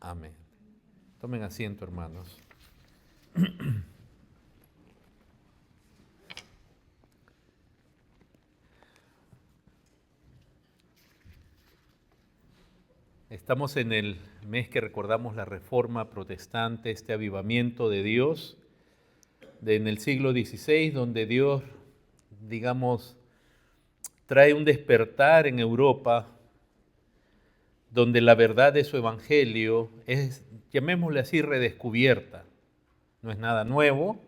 Amén. Tomen asiento, hermanos. Estamos en el mes que recordamos la Reforma Protestante, este avivamiento de Dios, en el siglo XVI, donde Dios, digamos, trae un despertar en Europa, donde la verdad de su evangelio es, llamémosle así, redescubierta. No es nada nuevo,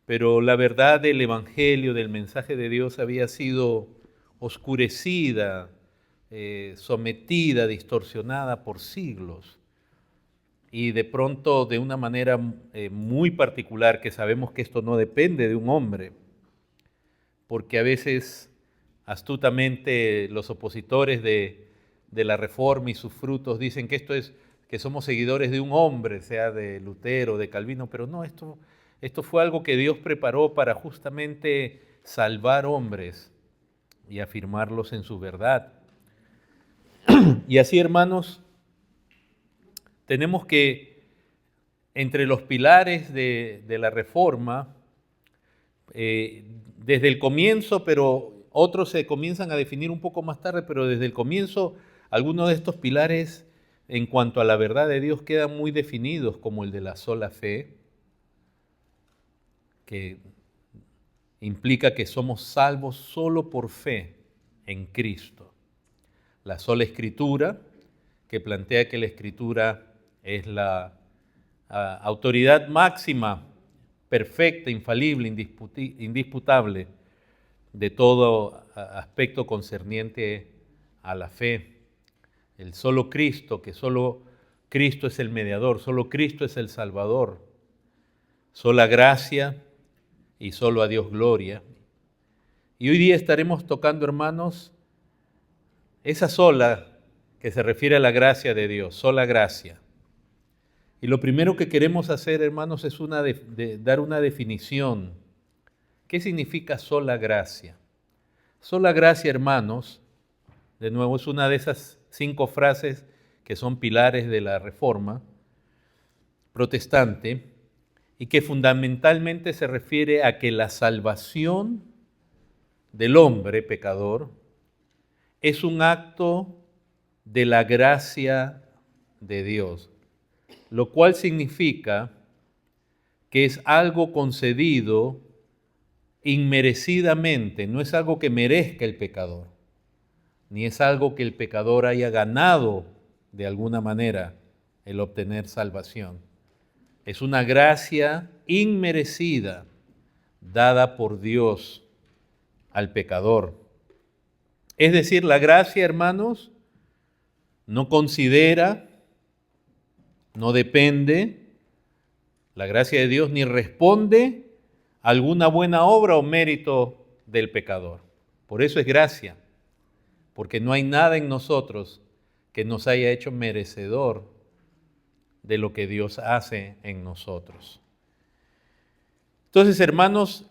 pero la verdad del evangelio, del mensaje de Dios había sido oscurecida, sometida, distorsionada por siglos. Y de pronto, de una manera muy particular, que sabemos que esto no depende de un hombre, porque a veces astutamente los opositores de la Reforma y sus frutos dicen que esto es que somos seguidores de un hombre, sea de Lutero, de Calvino, pero no, esto fue algo que Dios preparó para justamente salvar hombres y afirmarlos en su verdad. Y así, hermanos, tenemos que, entre los pilares de la Reforma, desde el comienzo, pero otros se comienzan a definir un poco más tarde, pero desde el comienzo algunos de estos pilares en cuanto a la verdad de Dios quedan muy definidos, como el de la sola fe, que implica que somos salvos solo por fe en Cristo. La sola Escritura, que plantea que la Escritura es la autoridad máxima, perfecta, infalible, indisputable de todo aspecto concerniente a la fe. El solo Cristo, que solo Cristo es el mediador, solo Cristo es el Salvador, sola gracia y solo a Dios gloria. Y hoy día estaremos tocando, hermanos, esa sola que se refiere a la gracia de Dios, sola gracia. Y lo primero que queremos hacer, hermanos, es dar una definición. ¿Qué significa sola gracia? Sola gracia, hermanos, de nuevo es una de esas 5 frases que son pilares de la Reforma Protestante y que fundamentalmente se refiere a que la salvación del hombre pecador es un acto de la gracia de Dios, lo cual significa que es algo concedido inmerecidamente, no es algo que merezca el pecador, ni es algo que el pecador haya ganado de alguna manera el obtener salvación. Es una gracia inmerecida dada por Dios al pecador. Es decir, la gracia, hermanos, no considera, no depende, la gracia de Dios ni responde a alguna buena obra o mérito del pecador. Por eso es gracia, porque no hay nada en nosotros que nos haya hecho merecedor de lo que Dios hace en nosotros. Entonces, hermanos,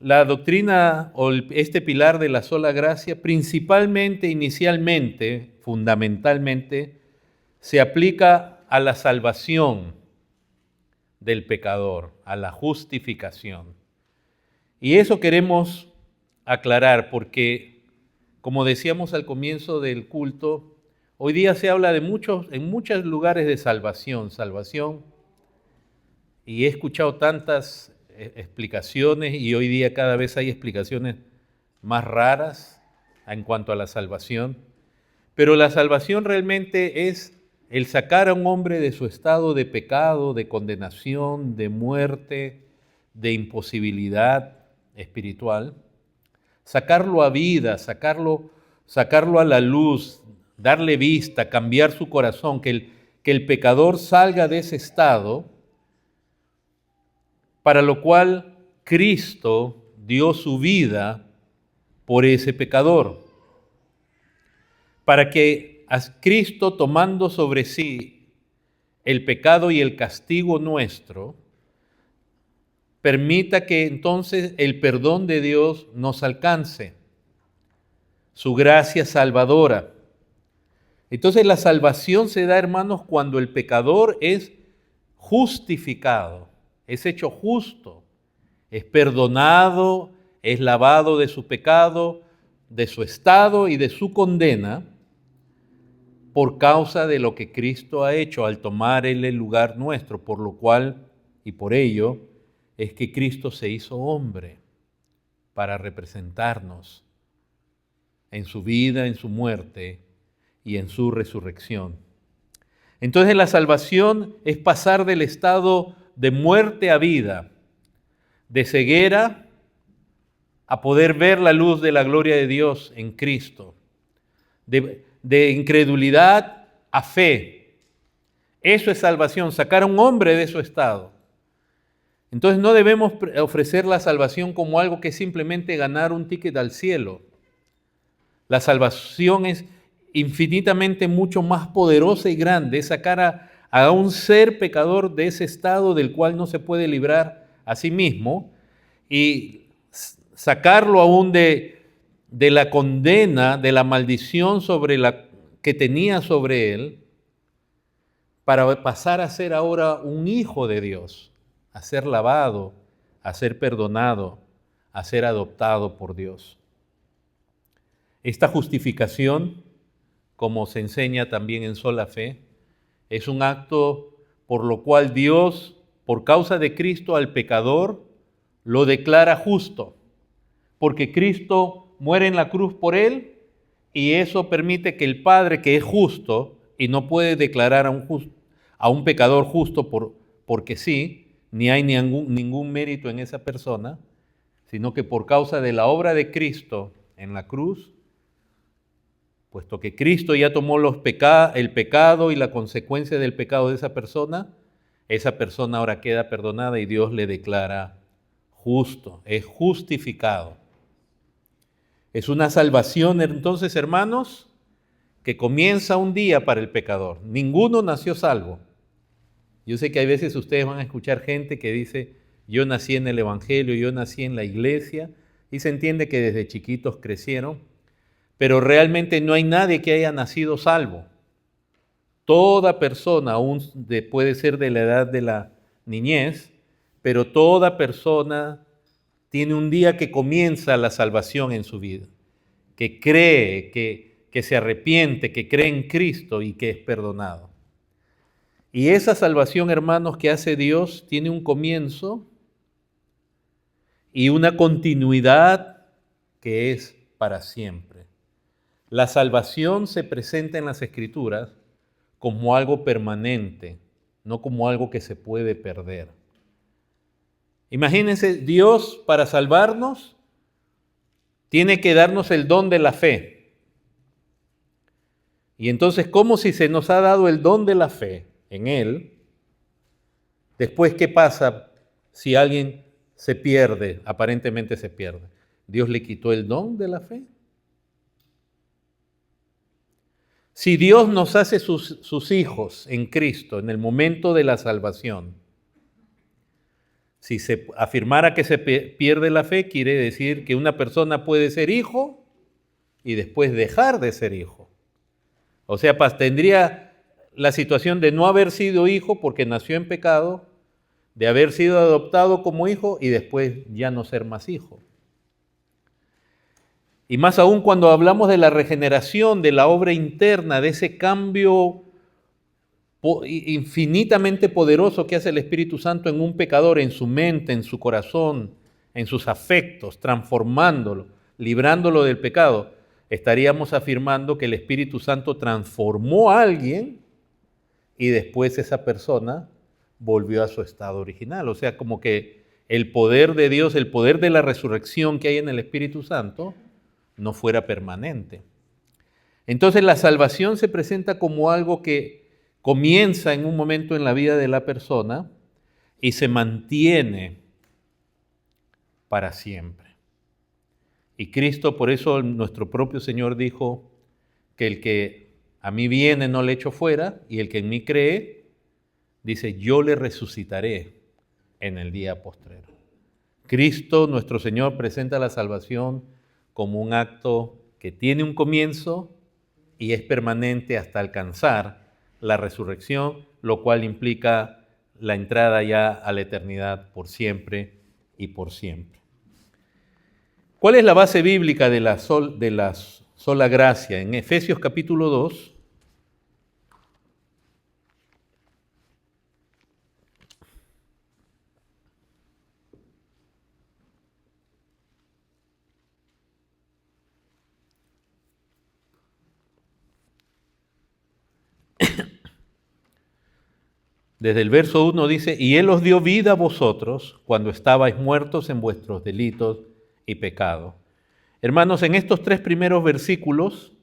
la doctrina o este pilar de la sola gracia, principalmente, inicialmente, fundamentalmente, se aplica a la salvación del pecador, a la justificación. Y eso queremos aclarar porque, como decíamos al comienzo del culto, hoy día se habla en muchos lugares de salvación, y he escuchado tantas explicaciones y hoy día cada vez hay explicaciones más raras en cuanto a la salvación. Pero la salvación realmente es el sacar a un hombre de su estado de pecado, de condenación, de muerte, de imposibilidad espiritual, sacarlo a vida, sacarlo a la luz, darle vista, cambiar su corazón, que el pecador salga de ese estado, para lo cual Cristo dio su vida por ese pecador, para que a Cristo, tomando sobre sí el pecado y el castigo nuestro, permita que entonces el perdón de Dios nos alcance, su gracia salvadora, Entonces la salvación se da, hermanos, cuando el pecador es justificado, es hecho justo, es perdonado, es lavado de su pecado, de su estado y de su condena por causa de lo que Cristo ha hecho al tomar Él el lugar nuestro, por lo cual y por ello es que Cristo se hizo hombre para representarnos en su vida, en su muerte y en su resurrección. Entonces la salvación es pasar del estado de muerte a vida, de ceguera a poder ver la luz de la gloria de Dios en Cristo, de incredulidad a fe. Eso es salvación, sacar a un hombre de su estado. Entonces no debemos ofrecer la salvación como algo que es simplemente ganar un ticket al cielo. La salvación es infinitamente mucho más poderosa y grande, es sacar a un ser pecador de ese estado del cual no se puede librar a sí mismo y sacarlo aún de la condena, de la maldición que tenía sobre él, para pasar a ser ahora un hijo de Dios, a ser lavado, a ser perdonado, a ser adoptado por Dios. Esta justificación, como se enseña también en Sola Fe, es un acto por lo cual Dios, por causa de Cristo, al pecador lo declara justo, porque Cristo muere en la cruz por él y eso permite que el Padre, que es justo y no puede declarar a un pecador justo porque sí, ni hay ningún mérito en esa persona, sino que por causa de la obra de Cristo en la cruz, puesto que Cristo ya tomó el pecado y la consecuencia del pecado de esa persona ahora queda perdonada y Dios le declara justo, es justificado. Es una salvación entonces, hermanos, que comienza un día para el pecador. Ninguno nació salvo. Yo sé que hay veces ustedes van a escuchar gente que dice, yo nací en el Evangelio, yo nací en la iglesia, y se entiende que desde chiquitos crecieron, pero realmente no hay nadie que haya nacido salvo. Toda persona, aún puede ser de la edad de la niñez, pero toda persona tiene un día que comienza la salvación en su vida, que cree, que se arrepiente, que cree en Cristo y que es perdonado. Y esa salvación, hermanos, que hace Dios tiene un comienzo y una continuidad que es para siempre. La salvación se presenta en las Escrituras como algo permanente, no como algo que se puede perder. Imagínense, Dios para salvarnos tiene que darnos el don de la fe. Y entonces, como si se nos ha dado el don de la fe en Él, después, ¿qué pasa si alguien se pierde, aparentemente se pierde? ¿Dios le quitó el don de la fe? Si Dios nos hace sus hijos en Cristo en el momento de la salvación, si se afirmara que se pierde la fe, quiere decir que una persona puede ser hijo y después dejar de ser hijo. O sea, tendría la situación de no haber sido hijo porque nació en pecado, de haber sido adoptado como hijo y después ya no ser más hijo. Y más aún cuando hablamos de la regeneración, de la obra interna, de ese cambio infinitamente poderoso que hace el Espíritu Santo en un pecador, en su mente, en su corazón, en sus afectos, transformándolo, librándolo del pecado, estaríamos afirmando que el Espíritu Santo transformó a alguien y después esa persona volvió a su estado original. O sea, como que el poder de Dios, el poder de la resurrección que hay en el Espíritu Santo, no fuera permanente. Entonces la salvación se presenta como algo que comienza en un momento en la vida de la persona y se mantiene para siempre. Y Cristo, por eso nuestro propio Señor dijo que el que a mí viene no le echo fuera, y el que en mí cree, dice, yo le resucitaré en el día postrero. Cristo, nuestro Señor, presenta la salvación como un acto que tiene un comienzo y es permanente hasta alcanzar la resurrección, lo cual implica la entrada ya a la eternidad por siempre y por siempre. ¿Cuál es la base bíblica de la sola gracia? En Efesios capítulo 2, desde el verso 1 dice, y Él os dio vida a vosotros cuando estabais muertos en vuestros delitos y pecados. Hermanos, en estos 3 primeros versículos,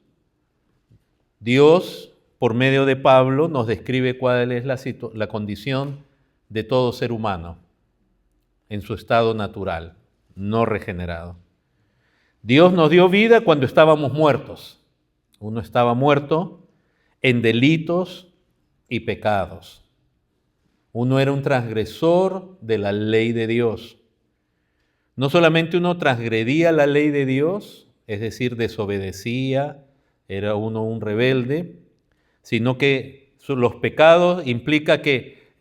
Dios, por medio de Pablo, nos describe cuál es la condición de todo ser humano en su estado natural, no regenerado. Dios nos dio vida cuando estábamos muertos. Uno estaba muerto en delitos y pecados. Uno era un transgresor de la ley de Dios. No solamente uno transgredía la ley de Dios, es decir, desobedecía, era uno un rebelde, sino que los pecados implica que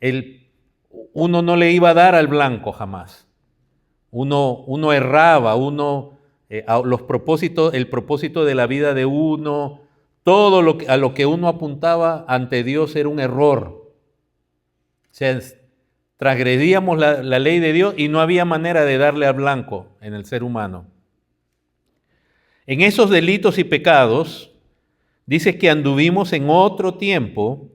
uno no le iba a dar al blanco jamás. Uno erraba, el propósito de la vida de uno, todo a lo que uno apuntaba ante Dios era un error. O sea, transgredíamos la ley de Dios y no había manera de darle al blanco en el ser humano. En esos delitos y pecados, dice que anduvimos en otro tiempo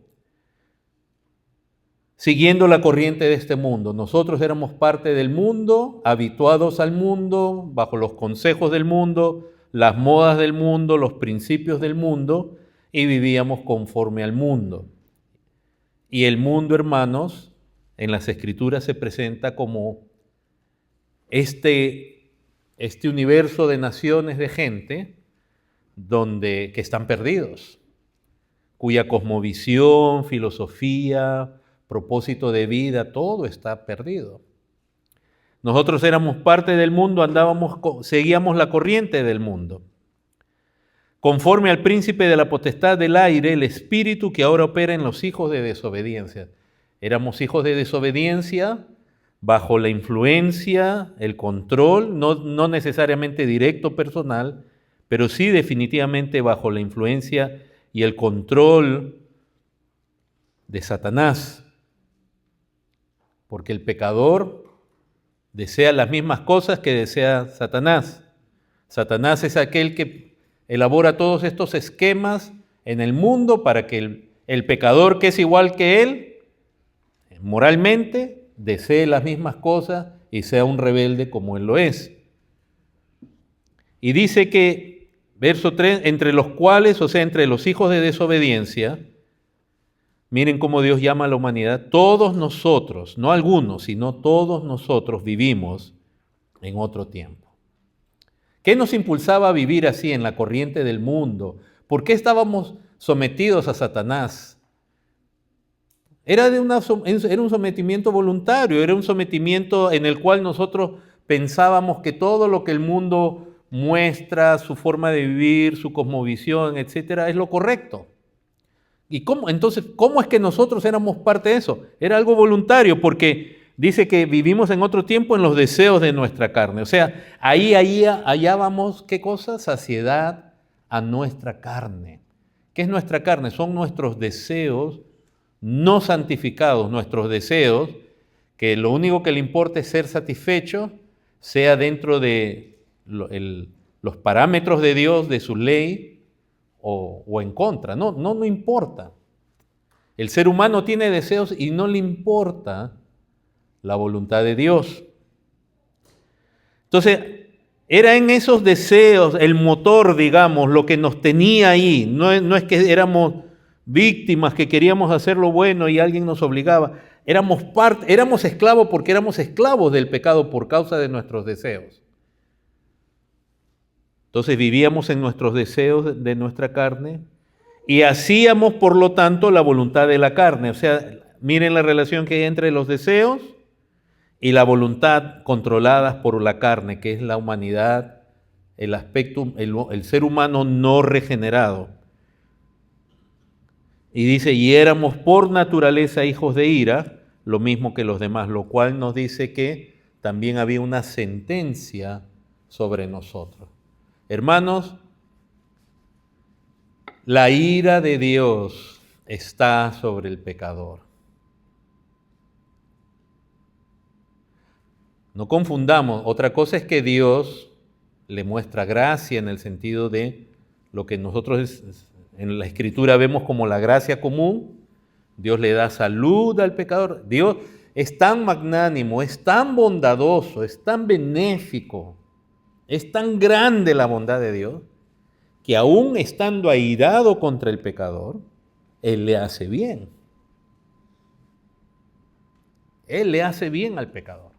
siguiendo la corriente de este mundo. Nosotros éramos parte del mundo, habituados al mundo, bajo los consejos del mundo, las modas del mundo, los principios del mundo, y vivíamos conforme al mundo. Y el mundo, hermanos, en las Escrituras se presenta como este universo de naciones de gente que están perdidos, cuya cosmovisión, filosofía, propósito de vida, todo está perdido. Nosotros éramos parte del mundo, seguíamos la corriente del mundo. Conforme al príncipe de la potestad del aire, el espíritu que ahora opera en los hijos de desobediencia. Éramos hijos de desobediencia bajo la influencia, el control, no necesariamente directo personal, pero sí definitivamente bajo la influencia y el control de Satanás. Porque el pecador desea las mismas cosas que desea Satanás. Satanás es aquel que elabora todos estos esquemas en el mundo para que el pecador, que es igual que él, moralmente, desee las mismas cosas y sea un rebelde como él lo es. Y dice que, verso 3, entre los cuales, o sea, entre los hijos de desobediencia, miren cómo Dios llama a la humanidad, todos nosotros, no algunos, sino todos nosotros vivimos en otro tiempo. ¿Qué nos impulsaba a vivir así en la corriente del mundo? ¿Por qué estábamos sometidos a Satanás? Era un sometimiento voluntario, era un sometimiento en el cual nosotros pensábamos que todo lo que el mundo muestra, su forma de vivir, su cosmovisión, etcétera, es lo correcto. ¿Y entonces, cómo es que nosotros éramos parte de eso? Era algo voluntario, porque dice que vivimos en otro tiempo en los deseos de nuestra carne. O sea, ahí hallábamos, ¿qué cosa? Saciedad a nuestra carne. ¿Qué es nuestra carne? Son nuestros deseos no santificados, nuestros deseos, que lo único que le importa es ser satisfecho, sea dentro de los parámetros de Dios, de su ley, o en contra. No importa. El ser humano tiene deseos y no le importa la voluntad de Dios. Entonces, era en esos deseos el motor, digamos, lo que nos tenía ahí. No es que éramos víctimas, que queríamos hacer lo bueno y alguien nos obligaba. Éramos esclavos porque éramos esclavos del pecado por causa de nuestros deseos. Entonces vivíamos en nuestros deseos de nuestra carne y hacíamos, por lo tanto, la voluntad de la carne. O sea, miren la relación que hay entre los deseos y la voluntad controladas por la carne, que es la humanidad, el ser humano no regenerado. Y dice, y éramos por naturaleza hijos de ira, lo mismo que los demás, lo cual nos dice que también había una sentencia sobre nosotros. Hermanos, la ira de Dios está sobre el pecador. No confundamos, otra cosa es que Dios le muestra gracia en el sentido de lo que nosotros en la Escritura vemos como la gracia común. Dios le da salud al pecador. Dios es tan magnánimo, es tan bondadoso, es tan benéfico, es tan grande la bondad de Dios, que aún estando airado contra el pecador, Él le hace bien. Él le hace bien al pecador.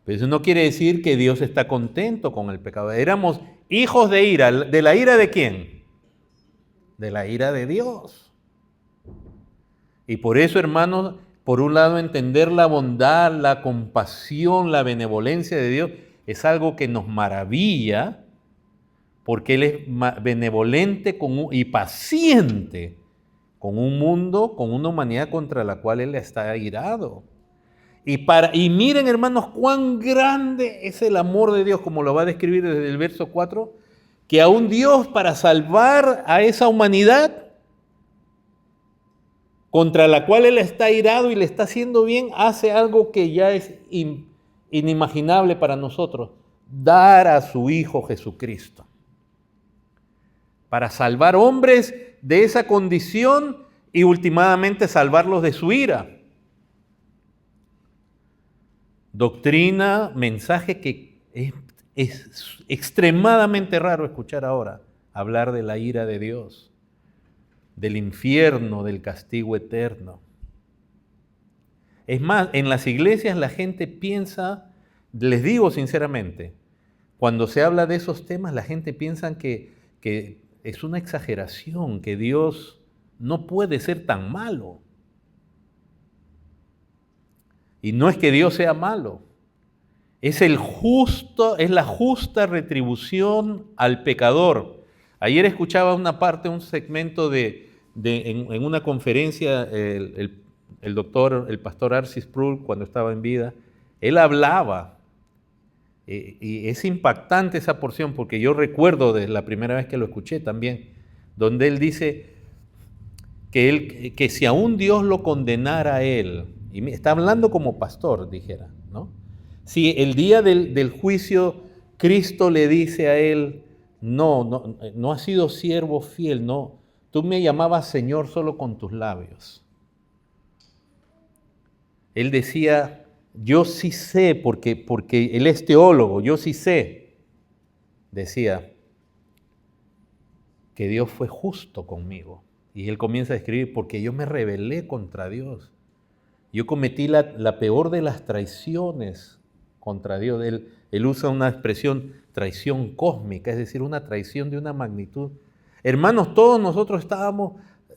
Pero eso no quiere decir que Dios está contento con el pecador. Éramos hijos de ira. ¿De la ira de quién? De la ira de Dios. Y por eso, hermanos, por un lado entender la bondad, la compasión, la benevolencia de Dios es algo que nos maravilla, porque Él es benevolente y paciente con un mundo, con una humanidad contra la cual Él está airado. Y miren, hermanos, cuán grande es el amor de Dios, como lo va a describir desde el verso 4, que aún Dios, para salvar a esa humanidad contra la cual Él está airado y le está haciendo bien, hace algo que ya es inimaginable para nosotros: dar a su Hijo Jesucristo, para salvar hombres de esa condición y últimamente salvarlos de su ira. Doctrina, mensaje que es extremadamente raro escuchar ahora, hablar de la ira de Dios, del infierno, del castigo eterno. Es más, en las iglesias la gente piensa, les digo sinceramente, cuando se habla de esos temas, la gente piensa que es una exageración, que Dios no puede ser tan malo. Y no es que Dios sea malo, es la justa retribución al pecador. Ayer escuchaba una parte, un segmento en una conferencia, el pastor Arcis Sproul, cuando estaba en vida, él hablaba, y es impactante esa porción, porque yo recuerdo de la primera vez que lo escuché también, donde él dice que si aún Dios lo condenara a él, y está hablando como pastor, dijera, ¿no? Si el día del juicio Cristo le dice a él, no has sido siervo fiel, no, tú me llamabas Señor solo con tus labios. Él decía, yo sí sé, porque él es teólogo, yo sí sé, decía, que Dios fue justo conmigo. Y él comienza a escribir, porque yo me rebelé contra Dios. Yo cometí la peor de las traiciones contra Dios. Él usa una expresión, traición cósmica, es decir, una traición de una magnitud. Hermanos, todos nosotros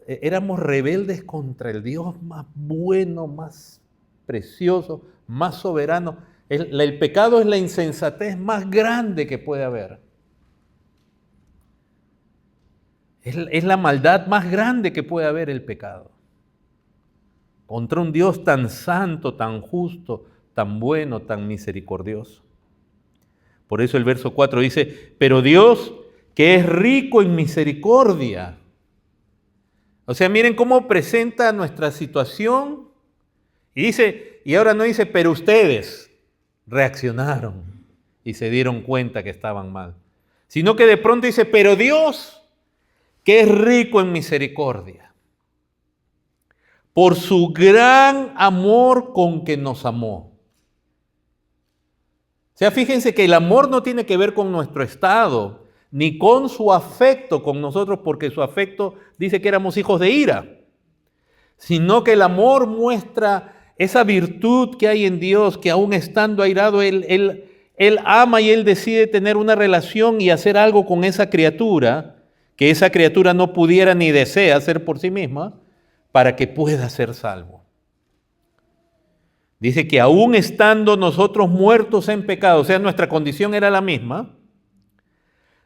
éramos rebeldes contra el Dios más bueno, más precioso, más soberano. El pecado es la insensatez más grande que puede haber. Es la maldad más grande que puede haber el pecado. Contra un Dios tan santo, tan justo, tan bueno, tan misericordioso. Por eso el verso 4 dice, pero Dios, que es rico en misericordia. O sea, miren cómo presenta nuestra situación. Y dice, y ahora no dice, pero ustedes reaccionaron y se dieron cuenta que estaban mal. Sino que de pronto dice, pero Dios, que es rico en misericordia, por su gran amor con que nos amó. O sea, fíjense que el amor no tiene que ver con nuestro estado, ni con su afecto con nosotros, porque su afecto dice que éramos hijos de ira, sino que el amor muestra esa virtud que hay en Dios, que aún estando airado, Él ama y Él decide tener una relación y hacer algo con esa criatura, que esa criatura no pudiera ni desea hacer por sí misma, para que pueda ser salvo. Dice que aún estando nosotros muertos en pecado, o sea, nuestra condición era la misma,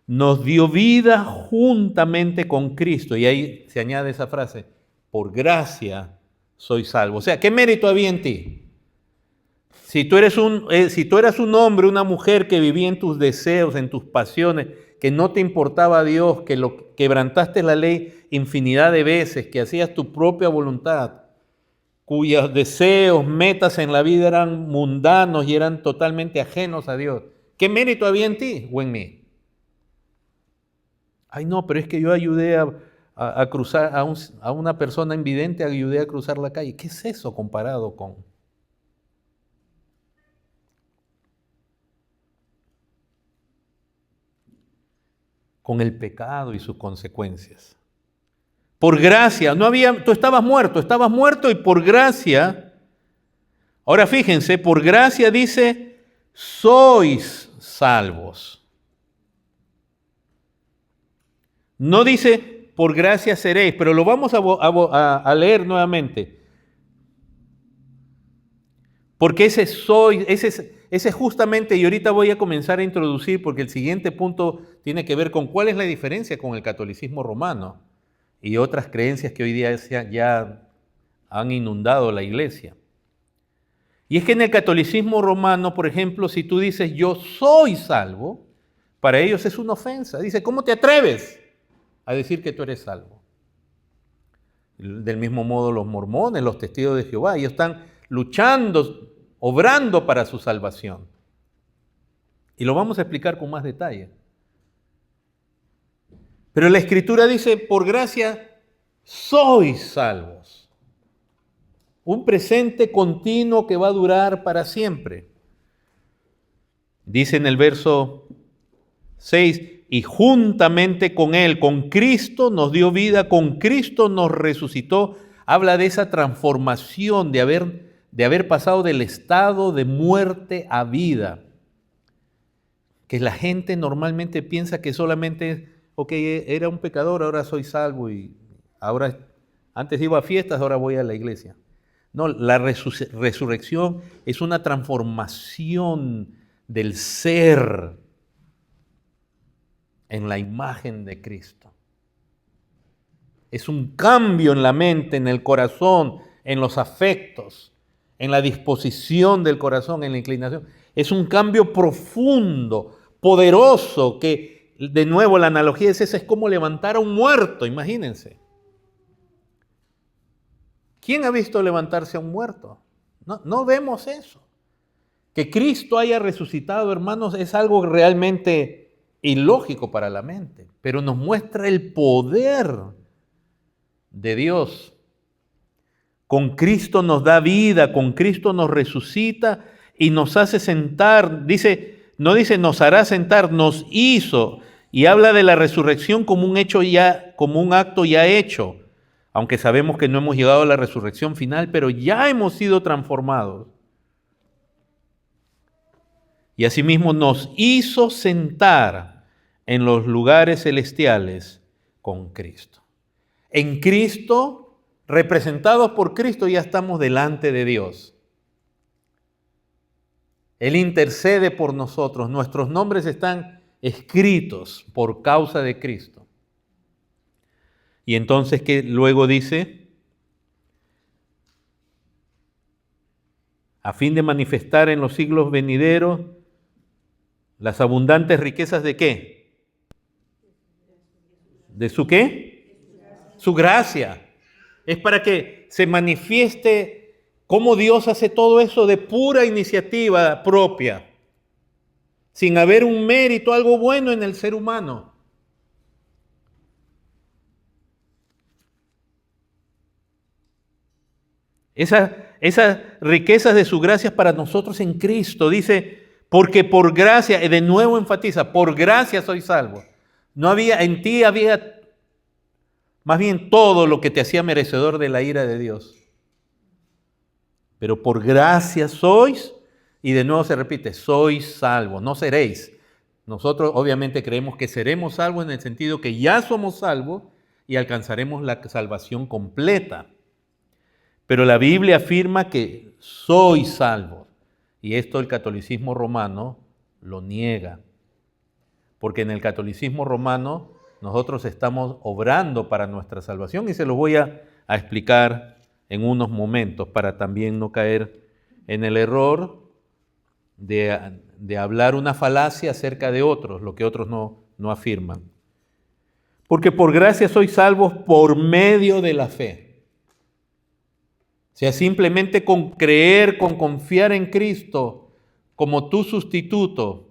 nos dio vida juntamente con Cristo. Y ahí se añade esa frase, por gracia soy salvo. O sea, ¿qué mérito había en ti? Si tú eras un hombre, una mujer que vivía en tus deseos, en tus pasiones, que no te importaba a Dios, que quebrantaste la ley infinidad de veces, que hacías tu propia voluntad, cuyos deseos, metas en la vida eran mundanos y eran totalmente ajenos a Dios, ¿qué mérito había en ti o en mí? Ay, no, pero es que yo ayudé a cruzar a una persona invidente, ayudé a cruzar la calle. ¿Qué es eso comparado con el pecado y sus consecuencias? Por gracia, tú estabas muerto y por gracia, ahora fíjense, por gracia dice, sois salvos. No dice, por gracia seréis, pero lo vamos a leer nuevamente. Porque ese justamente, y ahorita voy a comenzar a introducir, porque el siguiente punto tiene que ver con cuál es la diferencia con el catolicismo romano y otras creencias que hoy día ya han inundado la iglesia. Y es que en el catolicismo romano, por ejemplo, si tú dices yo soy salvo, para ellos es una ofensa. Dice, ¿cómo te atreves a decir que tú eres salvo? Del mismo modo los mormones, los testigos de Jehová, ellos están luchando, obrando para su salvación. Y lo vamos a explicar con más detalle. Pero la Escritura dice, por gracia sois salvos. Un presente continuo que va a durar para siempre. Dice en el verso 6, y juntamente con Él, con Cristo nos dio vida, con Cristo nos resucitó. Habla de esa transformación, de haber pasado del estado de muerte a vida. Que la gente normalmente piensa que solamente, ok, era un pecador, ahora soy salvo y ahora, antes iba a fiestas, ahora voy a la iglesia. No, la resurrección es una transformación del ser en la imagen de Cristo. Es un cambio en la mente, en el corazón, en los afectos, en la disposición del corazón, en la inclinación. Es un cambio profundo, poderoso, que de nuevo la analogía es esa, es como levantar a un muerto, imagínense. ¿Quién ha visto levantarse a un muerto? No vemos eso. Que Cristo haya resucitado, hermanos, es algo realmente ilógico para la mente, pero nos muestra el poder de Dios. Con Cristo nos da vida, con Cristo nos resucita y nos hace sentar. No dice nos hará sentar, nos hizo. Y habla de la resurrección como un acto ya hecho. Aunque sabemos que no hemos llegado a la resurrección final, pero ya hemos sido transformados. Y asimismo nos hizo sentar en los lugares celestiales con Cristo. En Cristo, representados por Cristo, ya estamos delante de Dios. Él intercede por nosotros. Nuestros nombres están escritos por causa de Cristo. Y entonces, ¿qué luego dice? A fin de manifestar en los siglos venideros las abundantes riquezas ¿de qué? ¿De su qué? Su gracia. Es para que se manifieste cómo Dios hace todo eso de pura iniciativa propia, sin haber un mérito, algo bueno en el ser humano. Esas riquezas de su gracia para nosotros en Cristo, dice, porque por gracia, de nuevo enfatiza, por gracia soy salvo. En ti había más bien todo lo que te hacía merecedor de la ira de Dios. Pero por gracia sois, y de nuevo se repite, sois salvos, no seréis. Nosotros obviamente creemos que seremos salvos en el sentido que ya somos salvos y alcanzaremos la salvación completa. Pero la Biblia afirma que sois salvos. Y esto el catolicismo romano lo niega. Porque en el catolicismo romano nosotros estamos obrando para nuestra salvación y se los voy a a explicar en unos momentos para también no caer en el error de hablar una falacia acerca de otros, lo que otros no afirman. Porque por gracia sois salvos por medio de la fe. O sea, simplemente con creer, con confiar en Cristo como tu sustituto,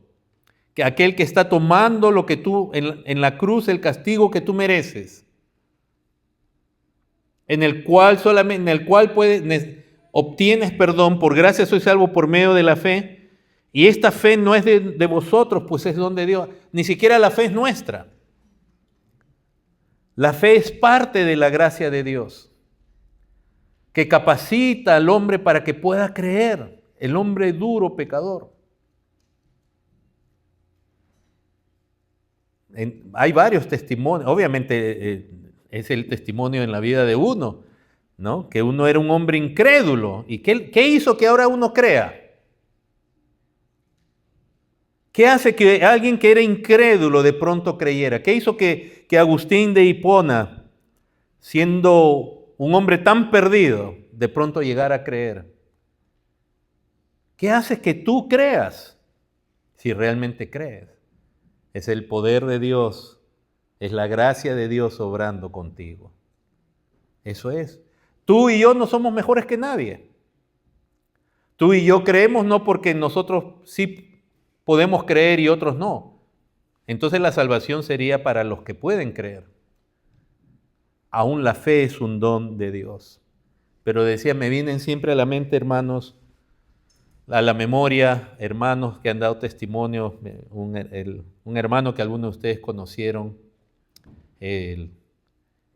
que aquel que está tomando lo que tú, en la cruz, el castigo que tú mereces, en el cual obtienes perdón, por gracia soy salvo por medio de la fe, y esta fe no es de vosotros, pues es don de Dios, ni siquiera la fe es nuestra. La fe es parte de la gracia de Dios, que capacita al hombre para que pueda creer, el hombre duro, pecador. Hay varios testimonios, obviamente es el testimonio en la vida de uno, ¿no? Que uno era un hombre incrédulo. ¿Y qué hizo que ahora uno crea? ¿Qué hace que alguien que era incrédulo de pronto creyera? ¿Qué hizo que Agustín de Hipona, siendo un hombre tan perdido, de pronto llegara a creer? ¿Qué hace que tú creas si realmente crees? Es el poder de Dios, es la gracia de Dios obrando contigo. Eso es. Tú y yo no somos mejores que nadie. Tú y yo creemos no porque nosotros sí podemos creer y otros no. Entonces la salvación sería para los que pueden creer. Aún la fe es un don de Dios. Pero decía, me vienen siempre a la mente, hermanos, a la memoria, hermanos que han dado testimonio, un hermano que algunos de ustedes conocieron, que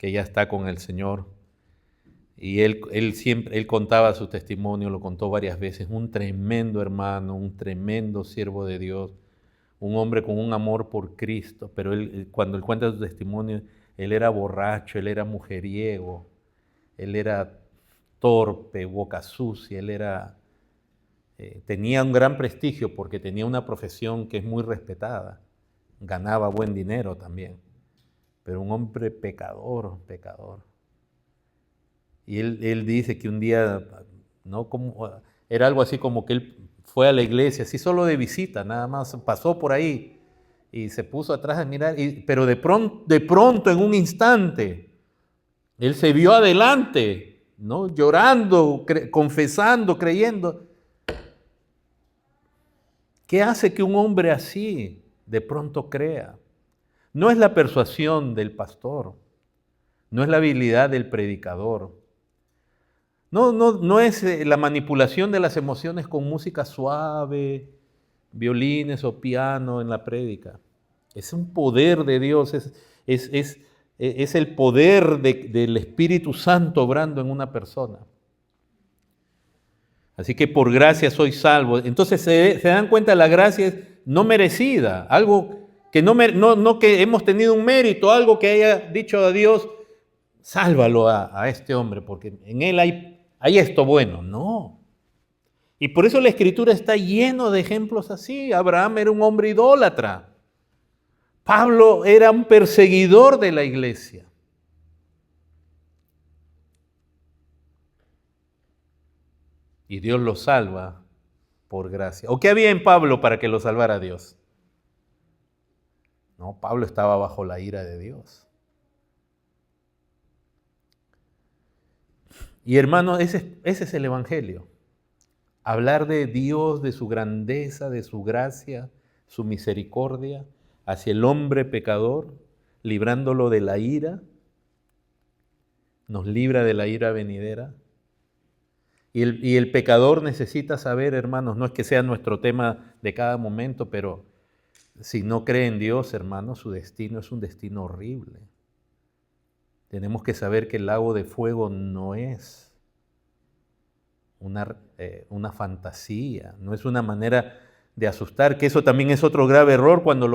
ya está con el Señor, y él contaba su testimonio, lo contó varias veces, un tremendo hermano, un tremendo siervo de Dios, un hombre con un amor por Cristo, pero cuando él cuenta su testimonio, él era borracho, él era mujeriego, él era torpe, boca sucia, tenía un gran prestigio porque tenía una profesión que es muy respetada, ganaba buen dinero también, pero un hombre pecador. Y él dice que un día, ¿no? Era algo así como que él fue a la iglesia, así solo de visita, nada más, pasó por ahí y se puso atrás a mirar, pero de pronto, en un instante, él se vio adelante, ¿no? Llorando, confesando, creyendo. ¿Qué hace que un hombre así de pronto crea? No es la persuasión del pastor, no es la habilidad del predicador, no es la manipulación de las emociones con música suave, violines o piano en la prédica. Es un poder de Dios, es el poder del Espíritu Santo obrando en una persona. Así que por gracia soy salvo. Entonces se dan cuenta, la gracia es no merecida, algo que no que hemos tenido un mérito, algo que haya dicho a Dios, sálvalo a este hombre, porque en él hay esto bueno. No. Y por eso la Escritura está lleno de ejemplos así. Abraham era un hombre idólatra. Pablo era un perseguidor de la iglesia. Y Dios lo salva por gracia. ¿O qué había en Pablo para que lo salvara Dios? No, Pablo estaba bajo la ira de Dios. Y hermanos, ese es el Evangelio. Hablar de Dios, de su grandeza, de su gracia, su misericordia hacia el hombre pecador, librándolo de la ira, nos libra de la ira venidera. Y el pecador necesita saber, hermanos, no es que sea nuestro tema de cada momento, pero si no cree en Dios, hermanos, su destino es un destino horrible. Tenemos que saber que el lago de fuego no es una fantasía, no es una manera de asustar, que eso también es otro grave error cuando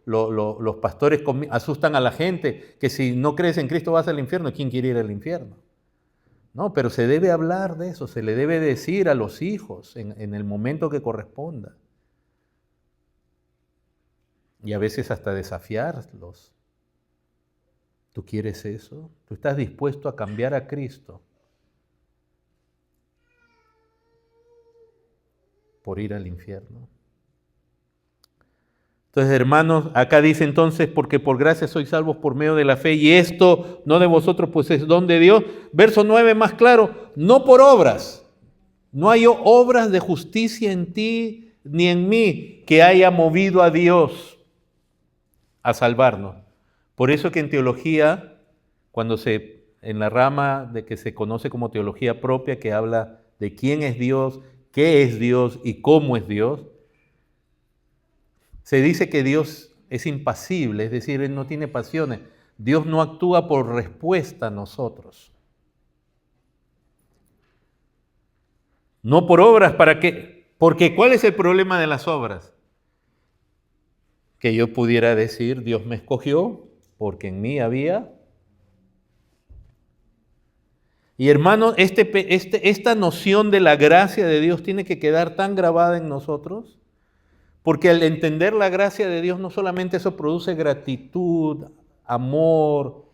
los pastores asustan a la gente, que si no crees en Cristo vas al infierno. ¿Quién quiere ir al infierno? No, pero se debe hablar de eso, se le debe decir a los hijos en el momento que corresponda. Y a veces hasta desafiarlos. ¿Tú quieres eso? ¿Tú estás dispuesto a cambiar a Cristo por ir al infierno? Entonces, hermanos, acá dice entonces, porque por gracia sois salvos por medio de la fe, y esto no de vosotros, pues es don de Dios. Verso 9 más claro, no por obras. No hay obras de justicia en ti ni en mí que haya movido a Dios a salvarnos. Por eso que en teología, en la rama de que se conoce como teología propia, que habla de quién es Dios, qué es Dios y cómo es Dios, se dice que Dios es impasible, es decir, Él no tiene pasiones. Dios no actúa por respuesta a nosotros. No por obras, ¿para qué? Porque ¿cuál es el problema de las obras? Que yo pudiera decir, Dios me escogió porque en mí había. Y hermanos, esta noción de la gracia de Dios tiene que quedar tan grabada en nosotros, porque al entender la gracia de Dios, no solamente eso produce gratitud, amor,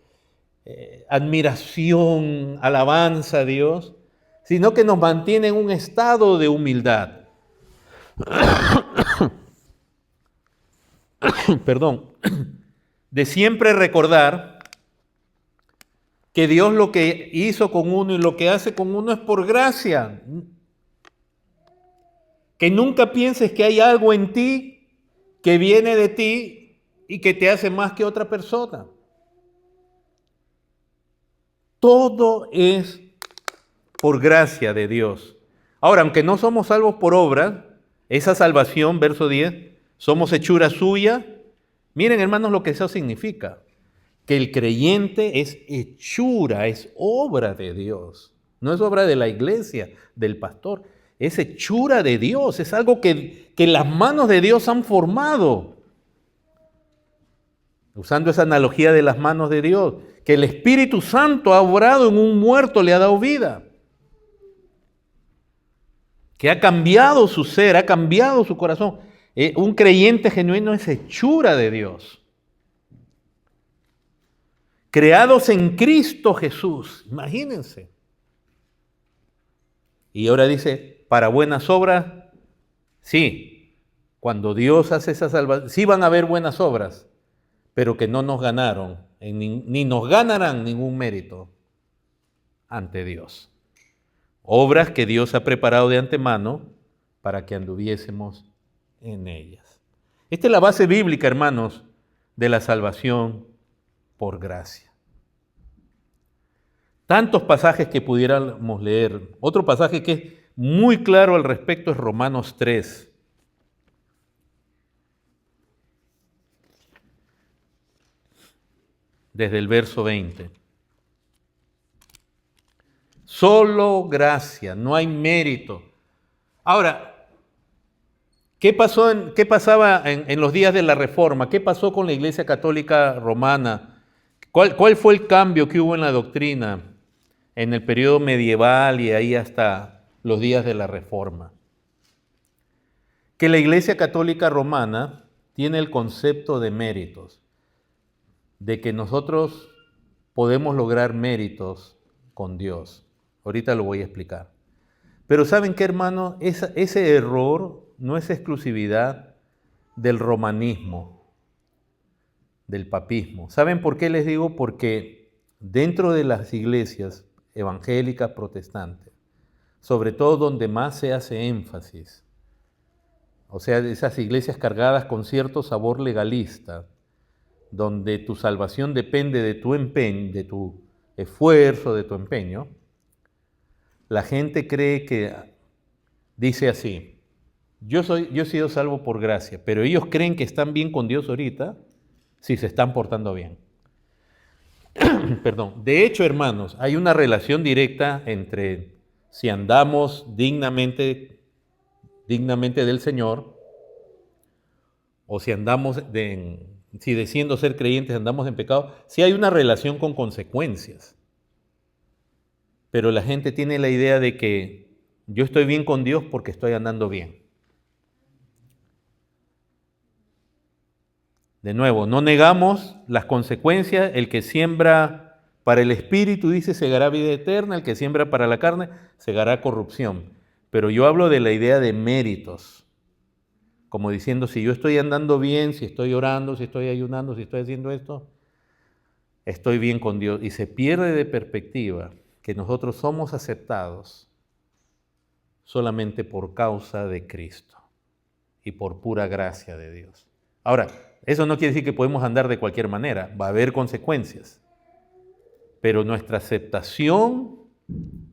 admiración, alabanza a Dios, sino que nos mantiene en un estado de humildad. Perdón, de siempre recordar que Dios lo que hizo con uno y lo que hace con uno es por gracia. Que nunca pienses que hay algo en ti que viene de ti y que te hace más que otra persona. Todo es por gracia de Dios. Ahora, aunque no somos salvos por obra, esa salvación, verso 10, somos hechura suya. Miren, hermanos, lo que eso significa. Que el creyente es hechura, es obra de Dios. No es obra de la iglesia, del pastor. Es hechura de Dios, es algo que las manos de Dios han formado. Usando esa analogía de las manos de Dios, que el Espíritu Santo ha obrado en un muerto, le ha dado vida. Que ha cambiado su ser, ha cambiado su corazón. Un creyente genuino es hechura de Dios. Creados en Cristo Jesús, imagínense. Y ahora dice, para buenas obras, sí, cuando Dios hace esa salvación, sí van a haber buenas obras, pero que no nos ganaron, ni nos ganarán ningún mérito ante Dios. Obras que Dios ha preparado de antemano para que anduviésemos en ellas. Esta es la base bíblica, hermanos, de la salvación por gracia. Tantos pasajes que pudiéramos leer. Otro pasaje que es muy claro al respecto es Romanos 3. Desde el verso 20. Solo gracia, no hay mérito. Ahora, ¿qué pasaba en los días de la Reforma? ¿Qué pasó con la Iglesia Católica Romana? ¿Cuál fue el cambio que hubo en la doctrina en el periodo medieval y ahí hasta los días de la Reforma? Que la Iglesia Católica Romana tiene el concepto de méritos, de que nosotros podemos lograr méritos con Dios. Ahorita lo voy a explicar. Pero ¿saben qué, hermano? Ese error no es exclusividad del romanismo, del papismo. ¿Saben por qué les digo? Porque dentro de las iglesias evangélicas protestantes, sobre todo donde más se hace énfasis, o sea, esas iglesias cargadas con cierto sabor legalista, donde tu salvación depende de tu empeño, de tu esfuerzo, de tu empeño, la gente cree que dice así, yo he sido salvo por gracia, pero ellos creen que están bien con Dios ahorita si se están portando bien. Perdón. De hecho, hermanos, hay una relación directa entre si andamos dignamente del Señor o si andamos si diciendo ser creyentes andamos en pecado, sí hay una relación con consecuencias. Pero la gente tiene la idea de que yo estoy bien con Dios porque estoy andando bien. De nuevo, no negamos las consecuencias. El que siembra para el espíritu, dice, segará vida eterna. El que siembra para la carne, segará corrupción. Pero yo hablo de la idea de méritos. Como diciendo, si yo estoy andando bien, si estoy orando, si estoy ayunando, si estoy haciendo esto, estoy bien con Dios. Y se pierde de perspectiva que nosotros somos aceptados solamente por causa de Cristo y por pura gracia de Dios. Ahora, eso no quiere decir que podemos andar de cualquier manera, va a haber consecuencias, pero nuestra aceptación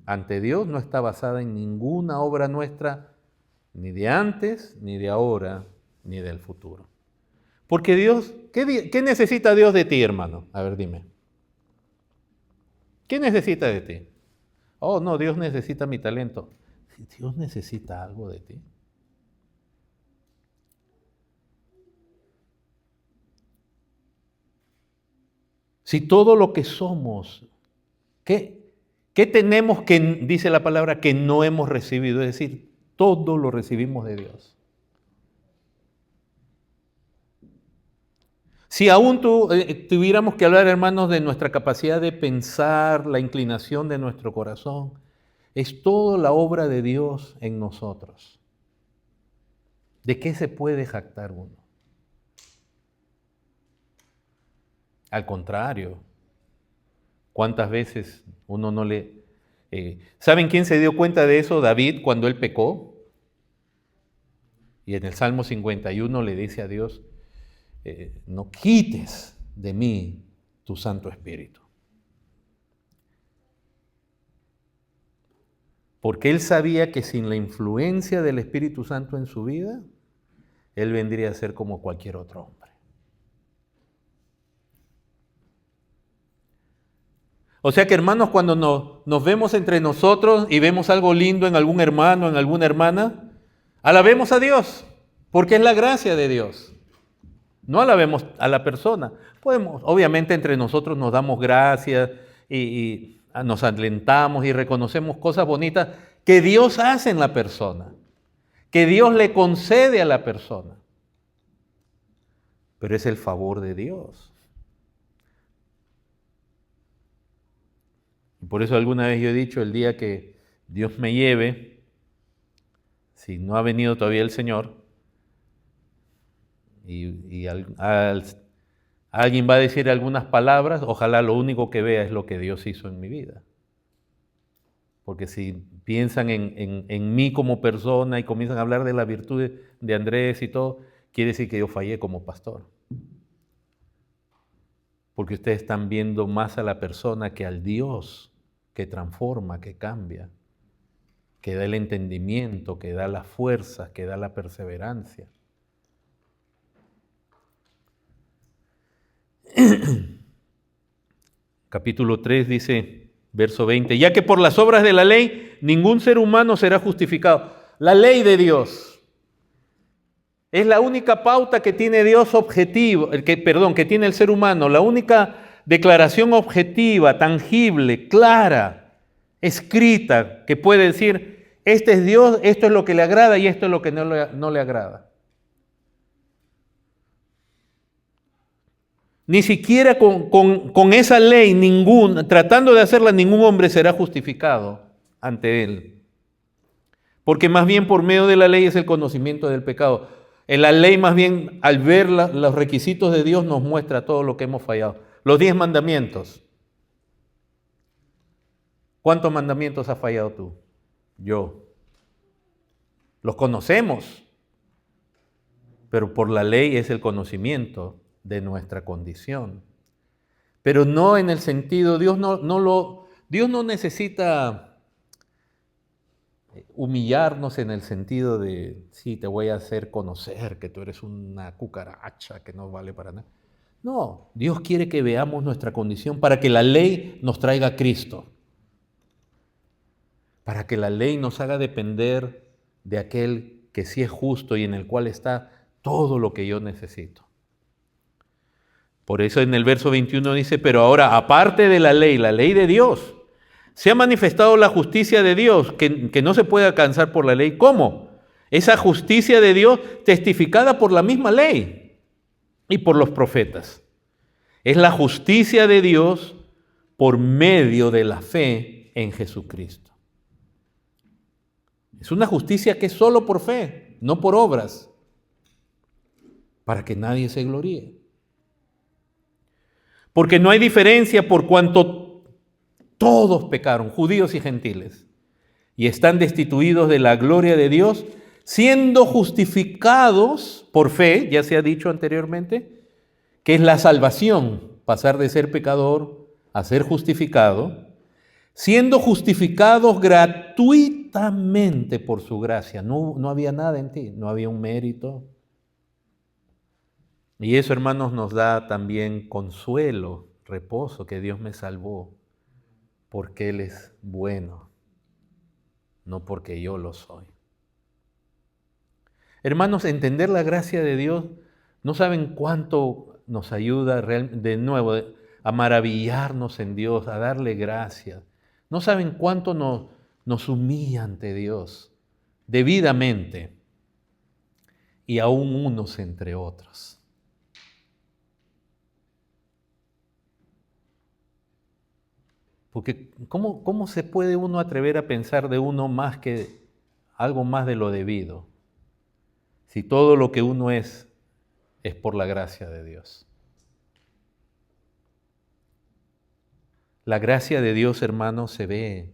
ante Dios no está basada en ninguna obra nuestra, ni de antes, ni de ahora, ni del futuro. Porque Dios, ¿qué necesita Dios de ti, hermano? A ver, dime. ¿Qué necesita de ti? Oh, no, Dios necesita mi talento. ¿Dios necesita algo de ti? Si todo lo que somos, ¿qué tenemos que, dice la palabra, que no hemos recibido? Es decir, todo lo recibimos de Dios. Si aún tuviéramos que hablar, hermanos, de nuestra capacidad de pensar, la inclinación de nuestro corazón, es toda la obra de Dios en nosotros. ¿De qué se puede jactar uno? Al contrario, ¿cuántas veces uno no le... ¿Saben quién se dio cuenta de eso? David, cuando él pecó. Y en el Salmo 51 le dice a Dios, no quites de mí tu Santo Espíritu. Porque él sabía que sin la influencia del Espíritu Santo en su vida, él vendría a ser como cualquier otro hombre. O sea que, hermanos, cuando nos vemos entre nosotros y vemos algo lindo en algún hermano, en alguna hermana, alabemos a Dios, porque es la gracia de Dios. No alabemos a la persona. Podemos, obviamente entre nosotros nos damos gracias y nos alentamos y reconocemos cosas bonitas que Dios hace en la persona, que Dios le concede a la persona. Pero es el favor de Dios. Y por eso alguna vez yo he dicho, el día que Dios me lleve, si no ha venido todavía el Señor, y alguien va a decir algunas palabras, ojalá lo único que vea es lo que Dios hizo en mi vida. Porque si piensan en mí como persona y comienzan a hablar de la virtud de Andrés y todo, quiere decir que yo fallé como pastor. Porque ustedes están viendo más a la persona que al Dios que transforma, que cambia, que da el entendimiento, que da las fuerzas, que da la perseverancia. Capítulo 3 dice, verso 20, ya que por las obras de la ley ningún ser humano será justificado. La ley de Dios es la única pauta que tiene Dios objetivo, que tiene el ser humano, la única declaración objetiva, tangible, clara, escrita, que puede decir, este es Dios, esto es lo que le agrada y esto es lo que no le agrada. Ni siquiera con esa ley, tratando de hacerla, ningún hombre será justificado ante él. Porque más bien por medio de la ley es el conocimiento del pecado. En la ley más bien, al ver los requisitos de Dios, nos muestra todo lo que hemos fallado. Los 10 mandamientos. ¿Cuántos mandamientos has fallado tú? Yo. Los conocemos, pero por la ley es el conocimiento de nuestra condición. Pero no en el sentido, Dios no necesita humillarnos en el sentido de, sí, te voy a hacer conocer que tú eres una cucaracha que no vale para nada. No, Dios quiere que veamos nuestra condición para que la ley nos traiga a Cristo. Para que la ley nos haga depender de aquel que sí es justo y en el cual está todo lo que yo necesito. Por eso en el verso 21 dice, pero ahora, aparte de la ley de Dios, se ha manifestado la justicia de Dios, que no se puede alcanzar por la ley. ¿Cómo? Esa justicia de Dios testificada por la misma ley. y por los profetas. Es la justicia de Dios por medio de la fe en Jesucristo. Es una justicia que es solo por fe, no por obras, para que nadie se gloríe. Porque no hay diferencia por cuanto todos pecaron, judíos y gentiles, y están destituidos de la gloria de Dios, siendo justificados por fe, ya se ha dicho anteriormente, que es la salvación, pasar de ser pecador a ser justificado, siendo justificados gratuitamente por su gracia. No había nada en ti, no había un mérito. Y eso, hermanos, nos da también consuelo, reposo, que Dios me salvó, porque Él es bueno, no porque yo lo soy. Hermanos, entender la gracia de Dios, no saben cuánto nos ayuda de nuevo a maravillarnos en Dios, a darle gracias. No saben cuánto nos humilla ante Dios, debidamente, y aún unos entre otros. Porque ¿cómo se puede uno atrever a pensar de uno más que algo más de lo debido? Si todo lo que uno es por la gracia de Dios. La gracia de Dios, hermanos, se ve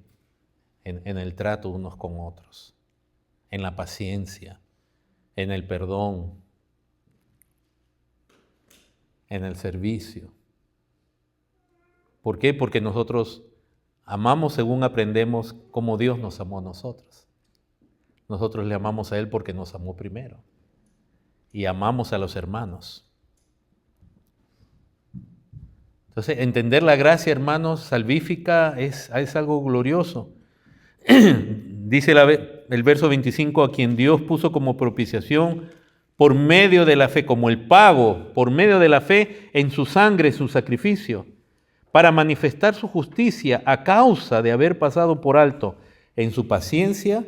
en el trato unos con otros, en la paciencia, en el perdón, en el servicio. ¿Por qué? Porque nosotros amamos según aprendemos cómo Dios nos amó a nosotros. Nosotros le amamos a Él porque nos amó primero. Y amamos a los hermanos. Entonces, entender la gracia, hermanos, salvífica es algo glorioso. Dice el verso 25, a quien Dios puso como propiciación por medio de la fe, como el pago, por medio de la fe en su sangre, su sacrificio, para manifestar su justicia a causa de haber pasado por alto en su paciencia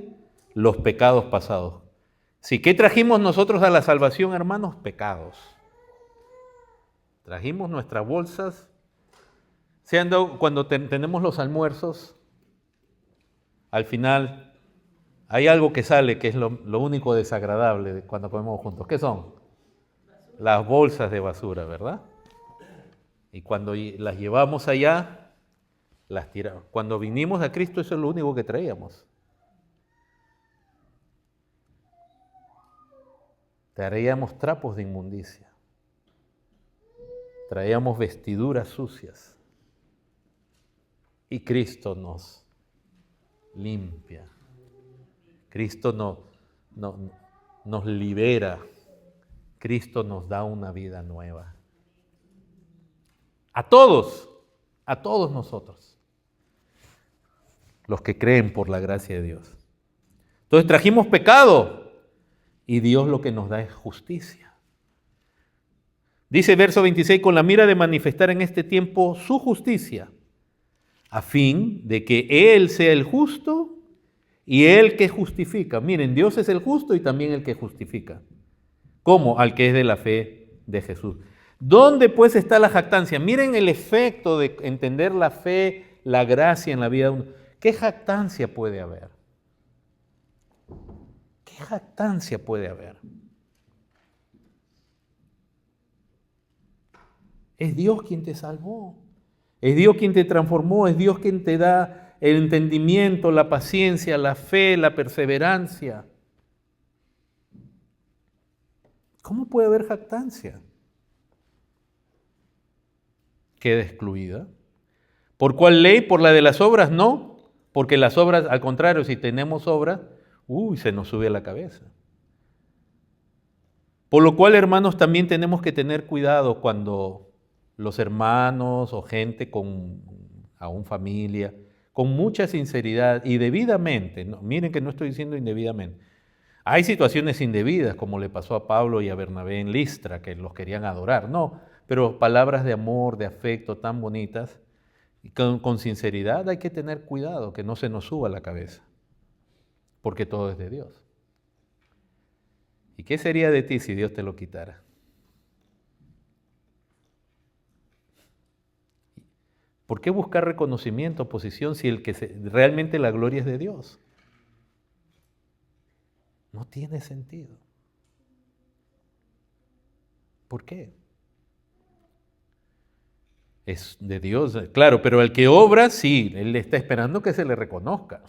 los pecados pasados. Sí, ¿qué trajimos nosotros a la salvación, hermanos? Pecados. Trajimos nuestras bolsas. Cuando tenemos los almuerzos, al final hay algo que sale que es lo único desagradable de cuando comemos juntos. ¿Qué son? Las bolsas de basura, ¿verdad? Y cuando las llevamos allá, las tiramos. Cuando vinimos a Cristo, eso es lo único que traíamos. Traíamos trapos de inmundicia. Traíamos vestiduras sucias. Y Cristo nos limpia. Cristo nos libera. Cristo nos da una vida nueva. A todos nosotros, los que creen por la gracia de Dios. Entonces trajimos pecado y Dios lo que nos da es justicia. Dice verso 26, con la mira de manifestar en este tiempo su justicia, a fin de que Él sea el justo y el que justifica. Miren, Dios es el justo y también el que justifica. ¿Cómo? Al que es de la fe de Jesús. ¿Dónde pues está la jactancia? Miren el efecto de entender la fe, la gracia en la vida de uno. ¿Qué jactancia puede haber? ¿Qué jactancia puede haber? Es Dios quien te salvó. Es Dios quien te transformó. Es Dios quien te da el entendimiento, la paciencia, la fe, la perseverancia. ¿Cómo puede haber jactancia? Queda excluida. ¿Por cuál ley? ¿Por la de las obras? No, porque las obras, al contrario, si tenemos obras, se nos sube a la cabeza. Por lo cual, hermanos, también tenemos que tener cuidado cuando los hermanos o gente aún familia, con mucha sinceridad y debidamente, ¿no? Miren que no estoy diciendo indebidamente. Hay situaciones indebidas, como le pasó a Pablo y a Bernabé en Listra, que los querían adorar, no, pero palabras de amor, de afecto tan bonitas, y con sinceridad hay que tener cuidado, que no se nos suba a la cabeza, porque todo es de Dios. ¿Y qué sería de ti si Dios te lo quitara? ¿Por qué buscar reconocimiento, posición, si realmente la gloria es de Dios? No tiene sentido. ¿Por qué? Es de Dios, claro, pero el que obra, sí, él está esperando que se le reconozca.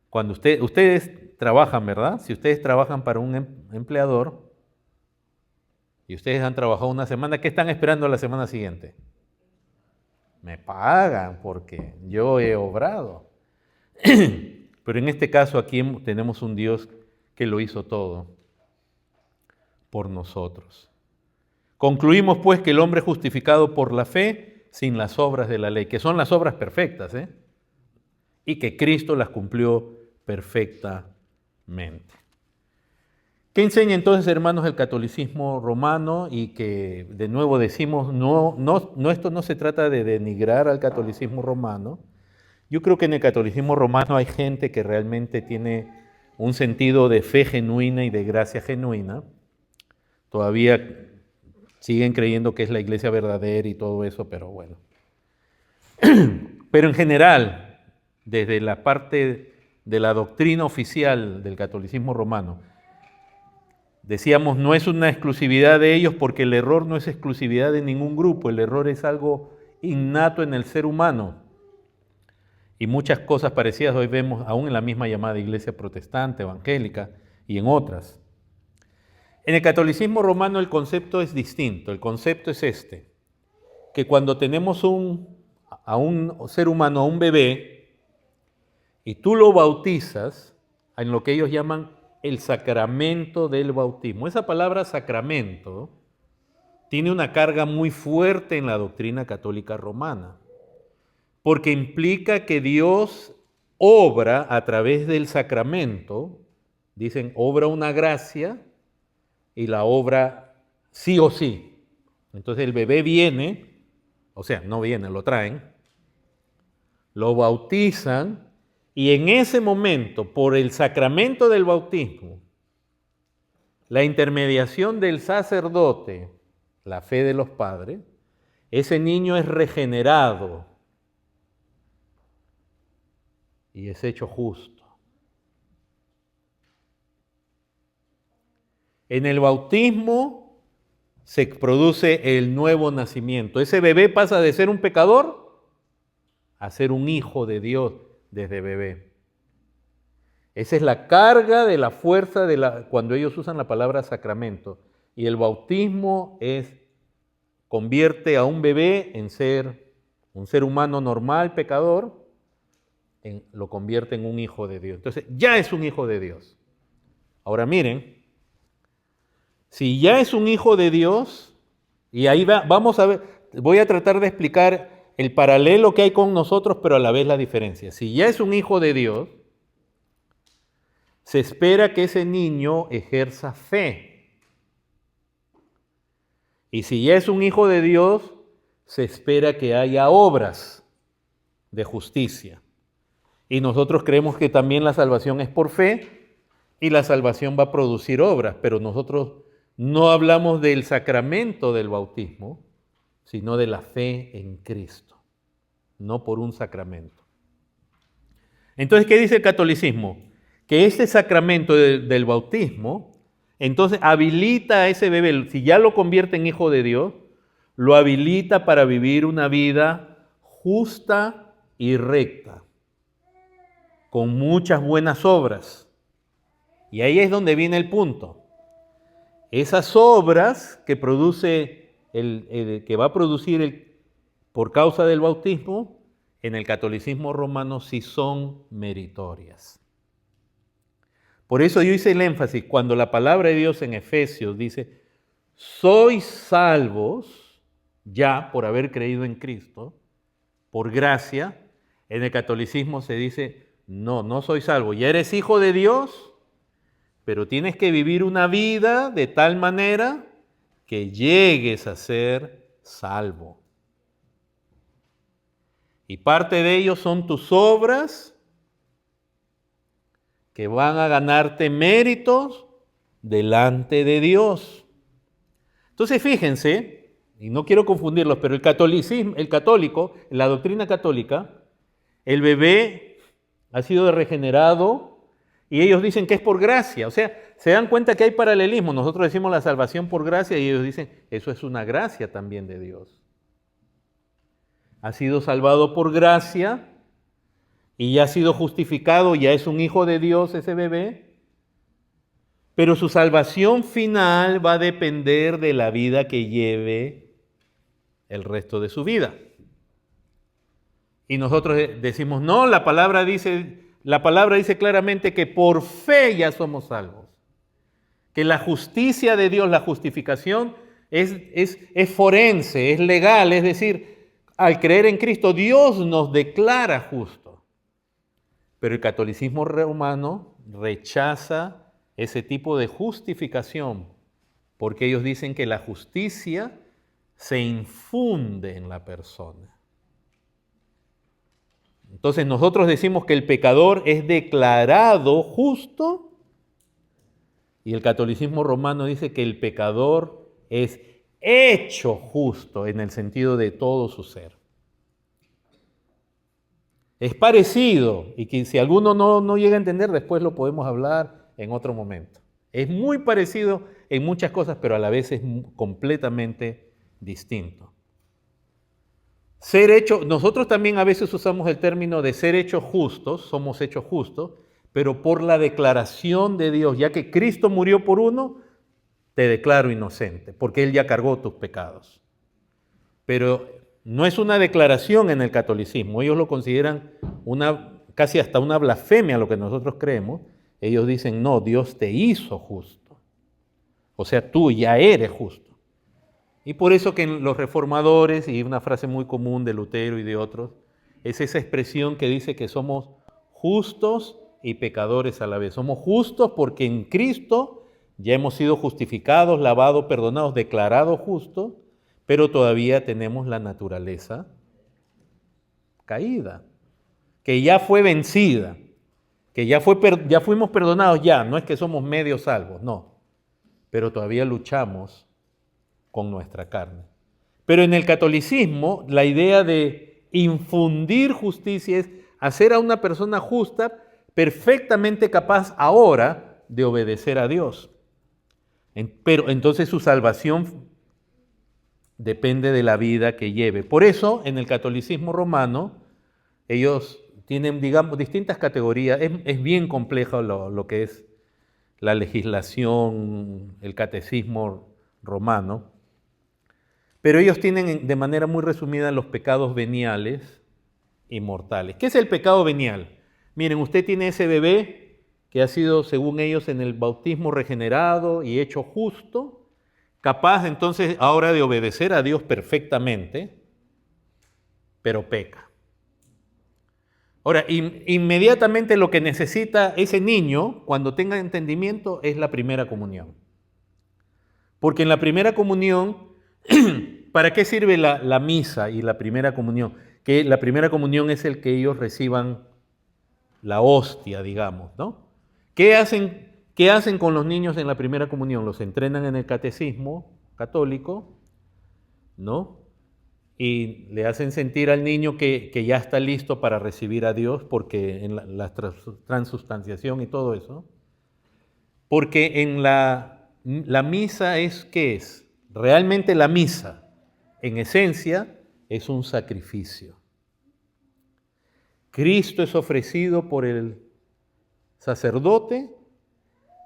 Cuando ustedes trabajan, ¿verdad? Si ustedes trabajan para un empleador y ustedes han trabajado una semana, ¿qué están esperando la semana siguiente? Me pagan porque yo he obrado. Pero en este caso aquí tenemos un Dios que lo hizo todo por nosotros. Concluimos pues que el hombre es justificado por la fe sin las obras de la ley, que son las obras perfectas, y que Cristo las cumplió perfectamente. ¿Qué enseña entonces, hermanos, el catolicismo romano? Y que de nuevo decimos, esto no se trata de denigrar al catolicismo romano. Yo creo que en el catolicismo romano hay gente que realmente tiene un sentido de fe genuina y de gracia genuina. Todavía siguen creyendo que es la iglesia verdadera y todo eso, pero bueno. Pero en general, desde la parte de la doctrina oficial del catolicismo romano, decíamos, no es una exclusividad de ellos porque el error no es exclusividad de ningún grupo, el error es algo innato en el ser humano. Y muchas cosas parecidas hoy vemos aún en la misma llamada iglesia protestante, evangélica y en otras. En el catolicismo romano el concepto es distinto, el concepto es este, que cuando tenemos a un ser humano, a un bebé, y tú lo bautizas en lo que ellos llaman el sacramento del bautismo. Esa palabra sacramento tiene una carga muy fuerte en la doctrina católica romana, porque implica que Dios obra a través del sacramento, dicen, obra una gracia y la obra sí o sí. Entonces el bebé viene, o sea, no viene, lo traen, lo bautizan y en ese momento, por el sacramento del bautismo, la intermediación del sacerdote, la fe de los padres, ese niño es regenerado y es hecho justo. En el bautismo se produce el nuevo nacimiento. Ese bebé pasa de ser un pecador a ser un hijo de Dios desde bebé. Esa es la carga de la fuerza cuando ellos usan la palabra sacramento. Y el bautismo convierte a un bebé en un ser humano normal, pecador, lo convierte en un hijo de Dios. Entonces, ya es un hijo de Dios. Ahora miren, si ya es un hijo de Dios, y ahí vamos a ver, voy a tratar de explicar el paralelo que hay con nosotros, pero a la vez la diferencia. Si ya es un hijo de Dios, se espera que ese niño ejerza fe. Y si ya es un hijo de Dios, se espera que haya obras de justicia. Y nosotros creemos que también la salvación es por fe y la salvación va a producir obras, pero nosotros no hablamos del sacramento del bautismo, sino de la fe en Cristo, no por un sacramento. Entonces, ¿qué dice el catolicismo? Que este sacramento del bautismo, entonces habilita a ese bebé, si ya lo convierte en hijo de Dios, lo habilita para vivir una vida justa y recta, con muchas buenas obras. Y ahí es donde viene el punto. Esas obras que produce que va a producir por causa del bautismo, en el catolicismo romano sí son meritorias. Por eso yo hice el énfasis, cuando la palabra de Dios en Efesios dice, sois salvos ya por haber creído en Cristo, por gracia, en el catolicismo se dice, no soy salvo, ya eres hijo de Dios, pero tienes que vivir una vida de tal manera que llegues a ser salvo. Y parte de ello son tus obras que van a ganarte méritos delante de Dios. Entonces fíjense y no quiero confundirlos, pero el católico, la doctrina católica, el bebé ha sido regenerado y ellos dicen que es por gracia. O sea, se dan cuenta que hay paralelismo. Nosotros decimos la salvación por gracia y ellos dicen, eso es una gracia también de Dios. Ha sido salvado por gracia y ya ha sido justificado, ya es un hijo de Dios ese bebé, pero su salvación final va a depender de la vida que lleve el resto de su vida. Y nosotros decimos, no, la palabra dice claramente que por fe ya somos salvos. Que la justicia de Dios, la justificación, es forense, es legal, es decir, al creer en Cristo, Dios nos declara justos. Pero el catolicismo romano rechaza ese tipo de justificación, porque ellos dicen que la justicia se infunde en la persona. Entonces nosotros decimos que el pecador es declarado justo y el catolicismo romano dice que el pecador es hecho justo en el sentido de todo su ser. Es parecido y que si alguno no llega a entender, después lo podemos hablar en otro momento. Es muy parecido en muchas cosas, pero a la vez es completamente distinto. Ser hecho, nosotros también a veces usamos el término de ser hechos justos, somos hechos justos, pero por la declaración de Dios, ya que Cristo murió por uno, te declaro inocente, porque Él ya cargó tus pecados. Pero no es una declaración en el catolicismo, ellos lo consideran casi hasta una blasfemia lo que nosotros creemos. Ellos dicen, no, Dios te hizo justo, o sea, tú ya eres justo. Y por eso que en los reformadores, y una frase muy común de Lutero y de otros, es esa expresión que dice que somos justos y pecadores a la vez. Somos justos porque en Cristo ya hemos sido justificados, lavados, perdonados, declarados justos, pero todavía tenemos la naturaleza caída, que ya fue vencida, que ya fuimos perdonados ya, no es que somos medio salvos, no, pero todavía luchamos con nuestra carne. Pero en el catolicismo, la idea de infundir justicia es hacer a una persona justa perfectamente capaz ahora de obedecer a Dios. Pero entonces su salvación depende de la vida que lleve. Por eso, en el catolicismo romano, ellos tienen, digamos, distintas categorías. Es bien complejo lo que es la legislación, el catecismo romano. Pero ellos tienen de manera muy resumida los pecados veniales y mortales. ¿Qué es el pecado venial? Miren, usted tiene ese bebé que ha sido, según ellos, en el bautismo regenerado y hecho justo, capaz entonces ahora de obedecer a Dios perfectamente, pero peca. Ahora, inmediatamente lo que necesita ese niño, cuando tenga entendimiento, es la primera comunión. Porque en la primera comunión, ¿para qué sirve la misa y la primera comunión? Que la primera comunión es el que ellos reciban la hostia, digamos, ¿no? ¿Qué hacen con los niños en la primera comunión? Los entrenan en el catecismo católico, ¿no? Y le hacen sentir al niño que ya está listo para recibir a Dios, porque en la transustanciación y todo eso. Porque en la misa ¿qué es? Realmente la misa, en esencia, es un sacrificio. Cristo es ofrecido por el sacerdote,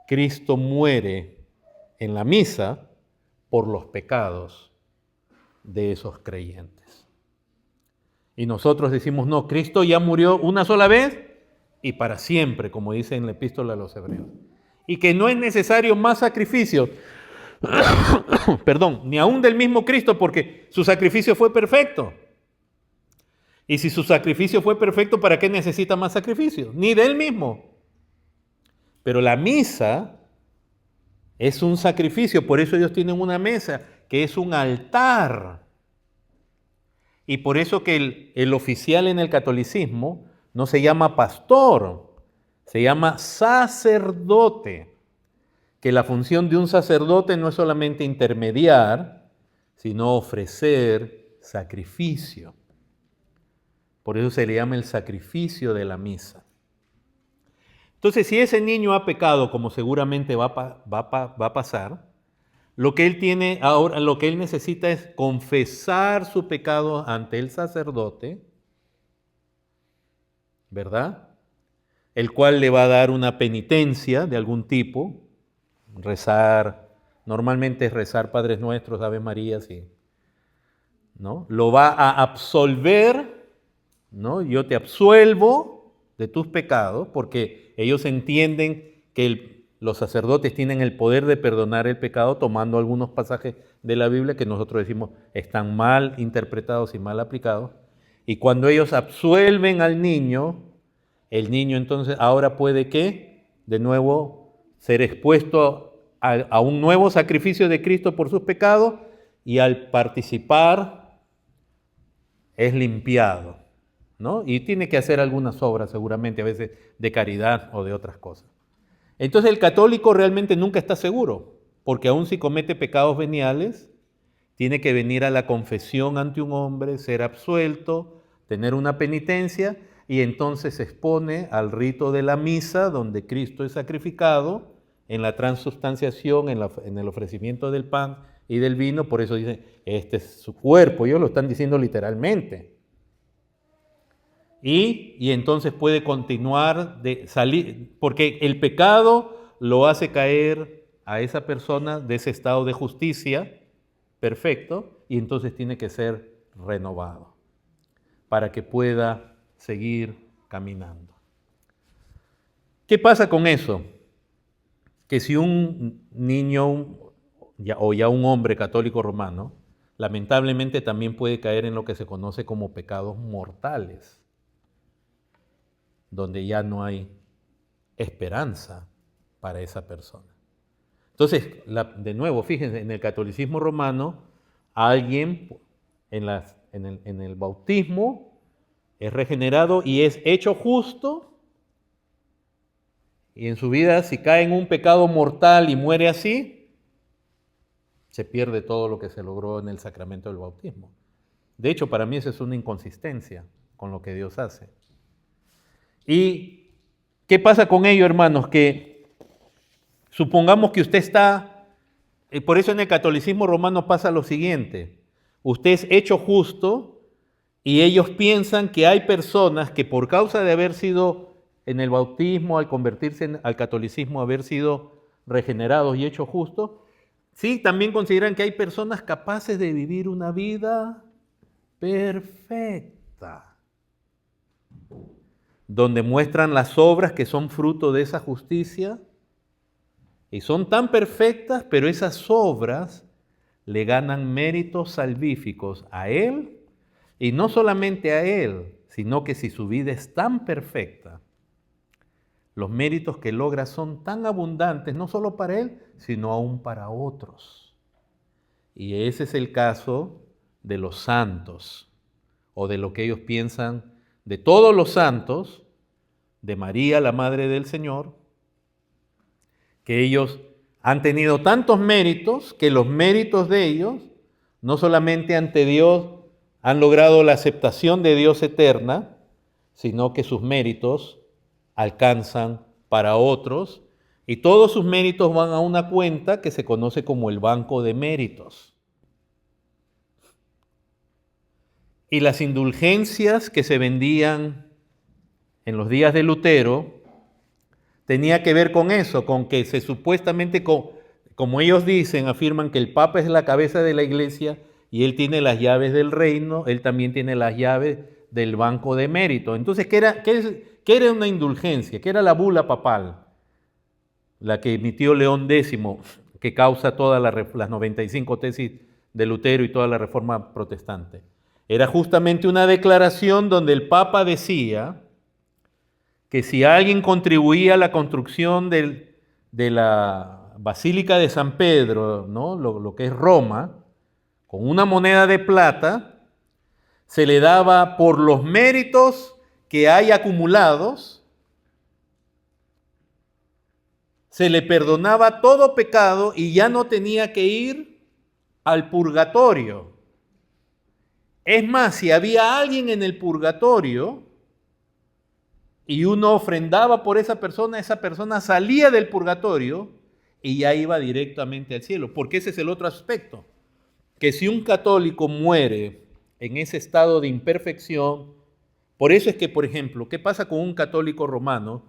Cristo muere en la misa por los pecados de esos creyentes. Y nosotros decimos, no, Cristo ya murió una sola vez y para siempre, como dice en la epístola a los Hebreos. Y que no es necesario más sacrificios, perdón, ni aún del mismo Cristo, porque su sacrificio fue perfecto. Y si su sacrificio fue perfecto, ¿para qué necesita más sacrificios? Ni de él mismo. Pero la misa es un sacrificio, por eso ellos tienen una mesa, que es un altar. Y por eso que el oficial en el catolicismo no se llama pastor, se llama sacerdote. Que la función de un sacerdote no es solamente intermediar, sino ofrecer sacrificio. Por eso se le llama el sacrificio de la misa. Entonces, si ese niño ha pecado, como seguramente va a pasar, lo que él tiene ahora, lo que él necesita es confesar su pecado ante el sacerdote, ¿verdad? El cual le va a dar una penitencia de algún tipo, rezar, normalmente es rezar Padres Nuestros, Ave María, sí, ¿no? Lo va a absolver, ¿no? Yo te absuelvo de tus pecados, porque ellos entienden que los sacerdotes tienen el poder de perdonar el pecado tomando algunos pasajes de la Biblia que nosotros decimos están mal interpretados y mal aplicados. Y cuando ellos absuelven al niño, el niño entonces ahora puede ¿qué? De nuevo ser expuesto a un nuevo sacrificio de Cristo por sus pecados, y al participar es limpiado, ¿no? Y tiene que hacer algunas obras seguramente, a veces de caridad o de otras cosas. Entonces el católico realmente nunca está seguro, porque aun si comete pecados veniales, tiene que venir a la confesión ante un hombre, ser absuelto, tener una penitencia, y entonces se expone al rito de la misa, donde Cristo es sacrificado, en la transubstanciación, en el ofrecimiento del pan y del vino. Por eso dicen, este es su cuerpo, ellos lo están diciendo literalmente. Y entonces puede continuar de salir, porque el pecado lo hace caer a esa persona de ese estado de justicia perfecto, y entonces tiene que ser renovado para que pueda seguir caminando. ¿Qué pasa con eso? Que si un niño o ya un hombre católico romano, lamentablemente también puede caer en lo que se conoce como pecados mortales, donde ya no hay esperanza para esa persona. Entonces, de nuevo, fíjense, en el catolicismo romano, alguien en el bautismo es regenerado y es hecho justo, y en su vida, si cae en un pecado mortal y muere así, se pierde todo lo que se logró en el sacramento del bautismo. De hecho, para mí eso es una inconsistencia con lo que Dios hace. ¿Y qué pasa con ello, hermanos? Que supongamos que usted está, por eso en el catolicismo romano pasa lo siguiente: usted es hecho justo y ellos piensan que hay personas que por causa de haber sido en el bautismo, al convertirse al catolicismo, haber sido regenerados y hechos justos, sí, también consideran que hay personas capaces de vivir una vida perfecta, donde muestran las obras que son fruto de esa justicia, y son tan perfectas, pero esas obras le ganan méritos salvíficos a él, y no solamente a él, sino que si su vida es tan perfecta, los méritos que logra son tan abundantes, no solo para él, sino aún para otros. Y ese es el caso de los santos, o de lo que ellos piensan de todos los santos, de María, la Madre del Señor, que ellos han tenido tantos méritos, que los méritos de ellos, no solamente ante Dios, han logrado la aceptación de Dios eterna, sino que sus méritos alcanzan para otros, y todos sus méritos van a una cuenta que se conoce como el banco de méritos. Y las indulgencias que se vendían en los días de Lutero tenía que ver con eso, con que se supuestamente, como ellos dicen, afirman que el Papa es la cabeza de la Iglesia y él tiene las llaves del reino, él también tiene las llaves del banco de mérito. Entonces, ¿qué era una indulgencia? ¿Qué era la bula papal? La que emitió León X, que causa todas las 95 tesis de Lutero y toda la reforma protestante. Era justamente una declaración donde el Papa decía que si alguien contribuía a la construcción de la Basílica de San Pedro, ¿no? lo que es Roma, con una moneda de plata, se le daba por los méritos que hay acumulados, se le perdonaba todo pecado y ya no tenía que ir al purgatorio. Es más, si había alguien en el purgatorio y uno ofrendaba por esa persona salía del purgatorio y ya iba directamente al cielo. Porque ese es el otro aspecto. Que si un católico muere en ese estado de imperfección, por eso es que, por ejemplo, ¿qué pasa con un católico romano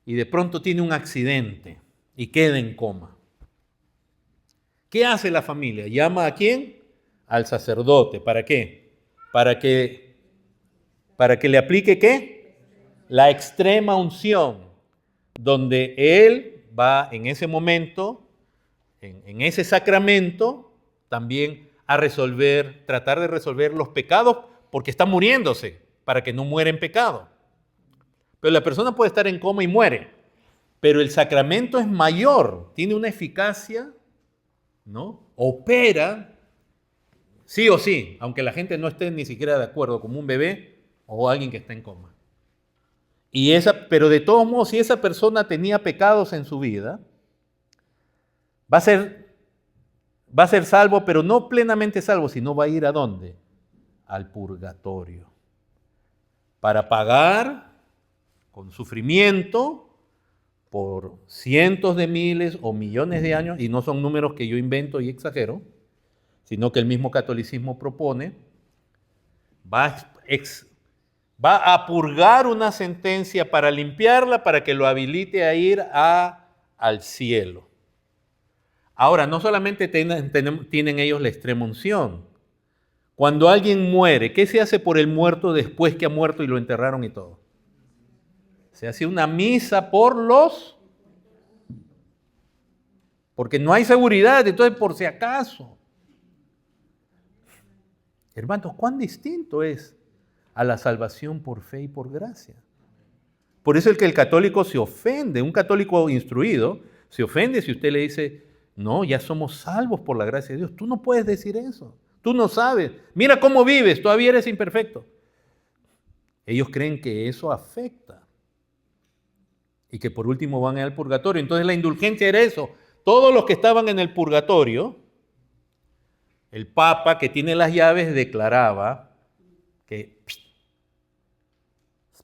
y de pronto tiene un accidente y queda en coma? ¿Qué hace la familia? ¿Llama a quién? Al sacerdote. ¿Para qué? Para que le aplique ¿qué? La extrema unción, donde él va en ese momento, en ese sacramento, también a tratar de resolver los pecados, porque está muriéndose, para que no muera en pecado. Pero la persona puede estar en coma y muere, pero el sacramento es mayor, tiene una eficacia, ¿no? Opera, sí o sí, aunque la gente no esté ni siquiera de acuerdo, como un bebé o alguien que está en coma. Pero de todos modos, si esa persona tenía pecados en su vida, va a ser salvo, pero no plenamente salvo, sino va a ir ¿a dónde? Al purgatorio. Para pagar con sufrimiento por cientos de miles o millones de años, y no son números que yo invento y exagero, sino que el mismo catolicismo propone, va a purgar una sentencia para limpiarla, para que lo habilite a ir al cielo. Ahora, no solamente tienen ellos la extrema unción. Cuando alguien muere, ¿qué se hace por el muerto después que ha muerto y lo enterraron y todo? Se hace una misa porque no hay seguridad, entonces por si acaso. Hermanos, ¿cuán distinto es a la salvación por fe y por gracia? Por eso el católico se ofende, un católico instruido se ofende si usted le dice, no, ya somos salvos por la gracia de Dios. Tú no puedes decir eso, tú no sabes. Mira cómo vives, todavía eres imperfecto. Ellos creen que eso afecta y que por último van al purgatorio. Entonces la indulgencia era eso. Todos los que estaban en el purgatorio, el Papa que tiene las llaves declaraba que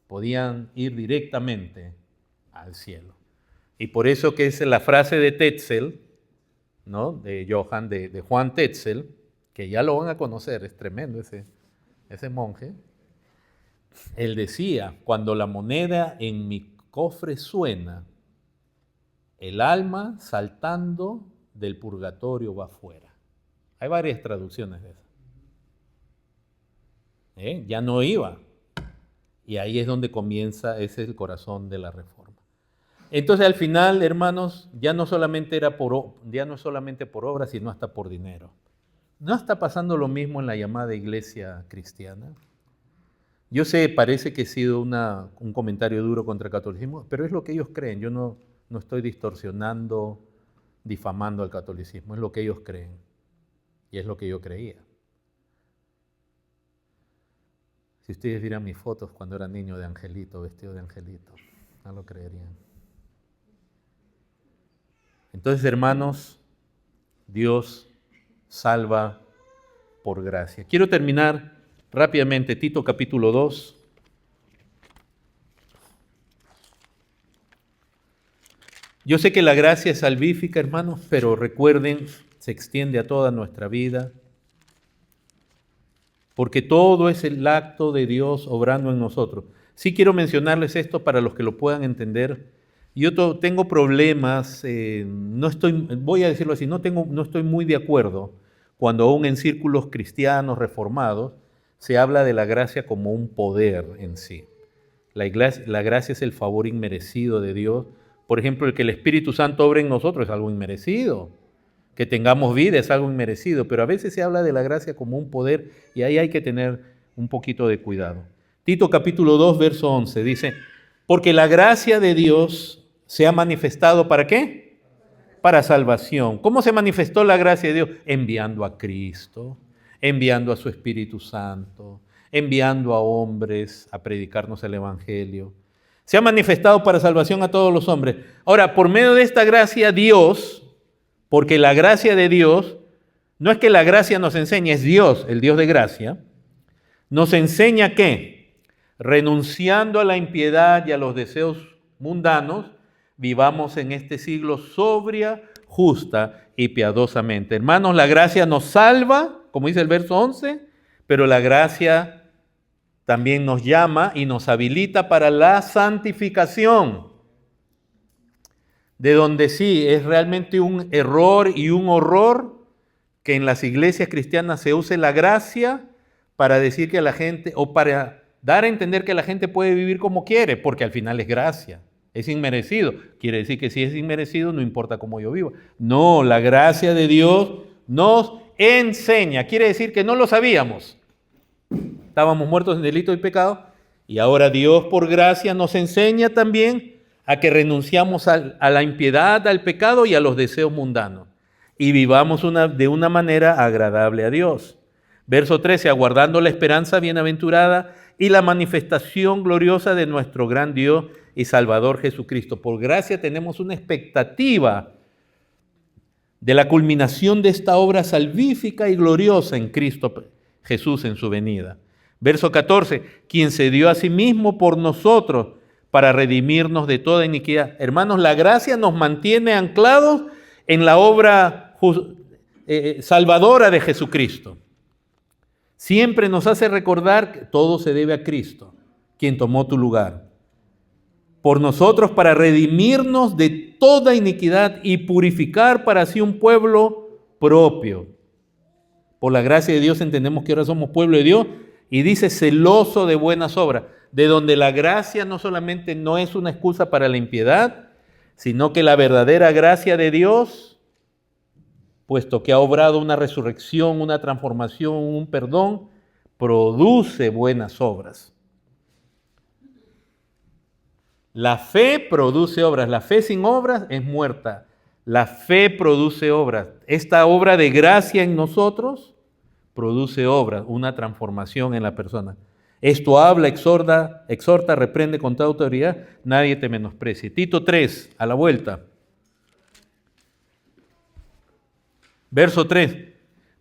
podían ir directamente al cielo. Y por eso que es la frase de Tetzel, ¿no? De Juan Tetzel, que ya lo van a conocer, es tremendo ese monje. Él decía, cuando la moneda en mi cofre suena, el alma saltando del purgatorio va afuera. Hay varias traducciones de eso. Ya no iba. Y ahí es donde comienza, ese es el corazón de la reforma. Entonces al final, hermanos, ya no solamente por obra, sino hasta por dinero. ¿No está pasando lo mismo en la llamada iglesia cristiana? Yo sé, parece que he sido un comentario duro contra el catolicismo, pero es lo que ellos creen. Yo no estoy distorsionando, difamando al catolicismo, es lo que ellos creen. Y es lo que yo creía. Si ustedes vieran mis fotos cuando era niño de angelito, vestido de angelito, no lo creerían. Entonces, hermanos, Dios salva por gracia. Quiero terminar rápidamente, Tito capítulo 2. Yo sé que la gracia es salvífica, hermanos, pero recuerden, se extiende a toda nuestra vida, porque todo es el acto de Dios obrando en nosotros. Sí quiero mencionarles esto para los que lo puedan entender. Yo tengo problemas, voy a decirlo así, no estoy muy de acuerdo cuando aún en círculos cristianos reformados se habla de la gracia como un poder en sí. La gracia es el favor inmerecido de Dios. Por ejemplo, el que el Espíritu Santo obre en nosotros es algo inmerecido. Que tengamos vida es algo inmerecido, pero a veces se habla de la gracia como un poder y ahí hay que tener un poquito de cuidado. Tito capítulo 2, verso 11 dice, porque la gracia de Dios se ha manifestado ¿para qué? Para salvación. ¿Cómo se manifestó la gracia de Dios? Enviando a Cristo, enviando a su Espíritu Santo, enviando a hombres a predicarnos el Evangelio. Se ha manifestado para salvación a todos los hombres. Ahora, por medio de esta gracia, Dios, porque la gracia de Dios No es que la gracia nos enseñe, es Dios, el Dios de gracia. Nos enseña que, renunciando a la impiedad y a los deseos mundanos, vivamos en este siglo sobria, justa y piadosamente. Hermanos, la gracia nos salva, como dice el verso 11, pero la gracia también nos llama y nos habilita para la santificación, de donde sí es realmente un error y un horror que en las iglesias cristianas se use la gracia para decir que la gente, o para dar a entender que la gente puede vivir como quiere, porque al final es gracia, es inmerecido. Quiere decir que si es inmerecido, no importa cómo yo viva. No, la gracia de Dios nos enseña, quiere decir que no lo sabíamos. Estábamos muertos en delito y pecado, y ahora Dios por gracia nos enseña también a que renunciamos a la impiedad, al pecado y a los deseos mundanos, y vivamos de una manera agradable a Dios. Verso 13, aguardando la esperanza bienaventurada y la manifestación gloriosa de nuestro gran Dios y Salvador Jesucristo. Por gracia tenemos una expectativa de la culminación de esta obra salvífica y gloriosa en Cristo Jesús en su venida. Verso 14, quien se dio a sí mismo por nosotros para redimirnos de toda iniquidad. Hermanos, la gracia nos mantiene anclados en la obra salvadora de Jesucristo. Siempre nos hace recordar que todo se debe a Cristo, quien tomó tu lugar. Por nosotros para redimirnos de toda iniquidad y purificar para sí un pueblo propio. Por la gracia de Dios entendemos que ahora somos pueblo de Dios, y dice celoso de buenas obras, de donde la gracia no solamente no es una excusa para la impiedad, sino que la verdadera gracia de Dios, puesto que ha obrado una resurrección, una transformación, un perdón, produce buenas obras. La fe produce obras. La fe sin obras es muerta. La fe produce obras. Esta obra de gracia en nosotros produce obras, una transformación en la persona. Esto habla, exhorta, reprende con toda autoridad, nadie te menosprecie. Tito 3, a la vuelta. Verso 3.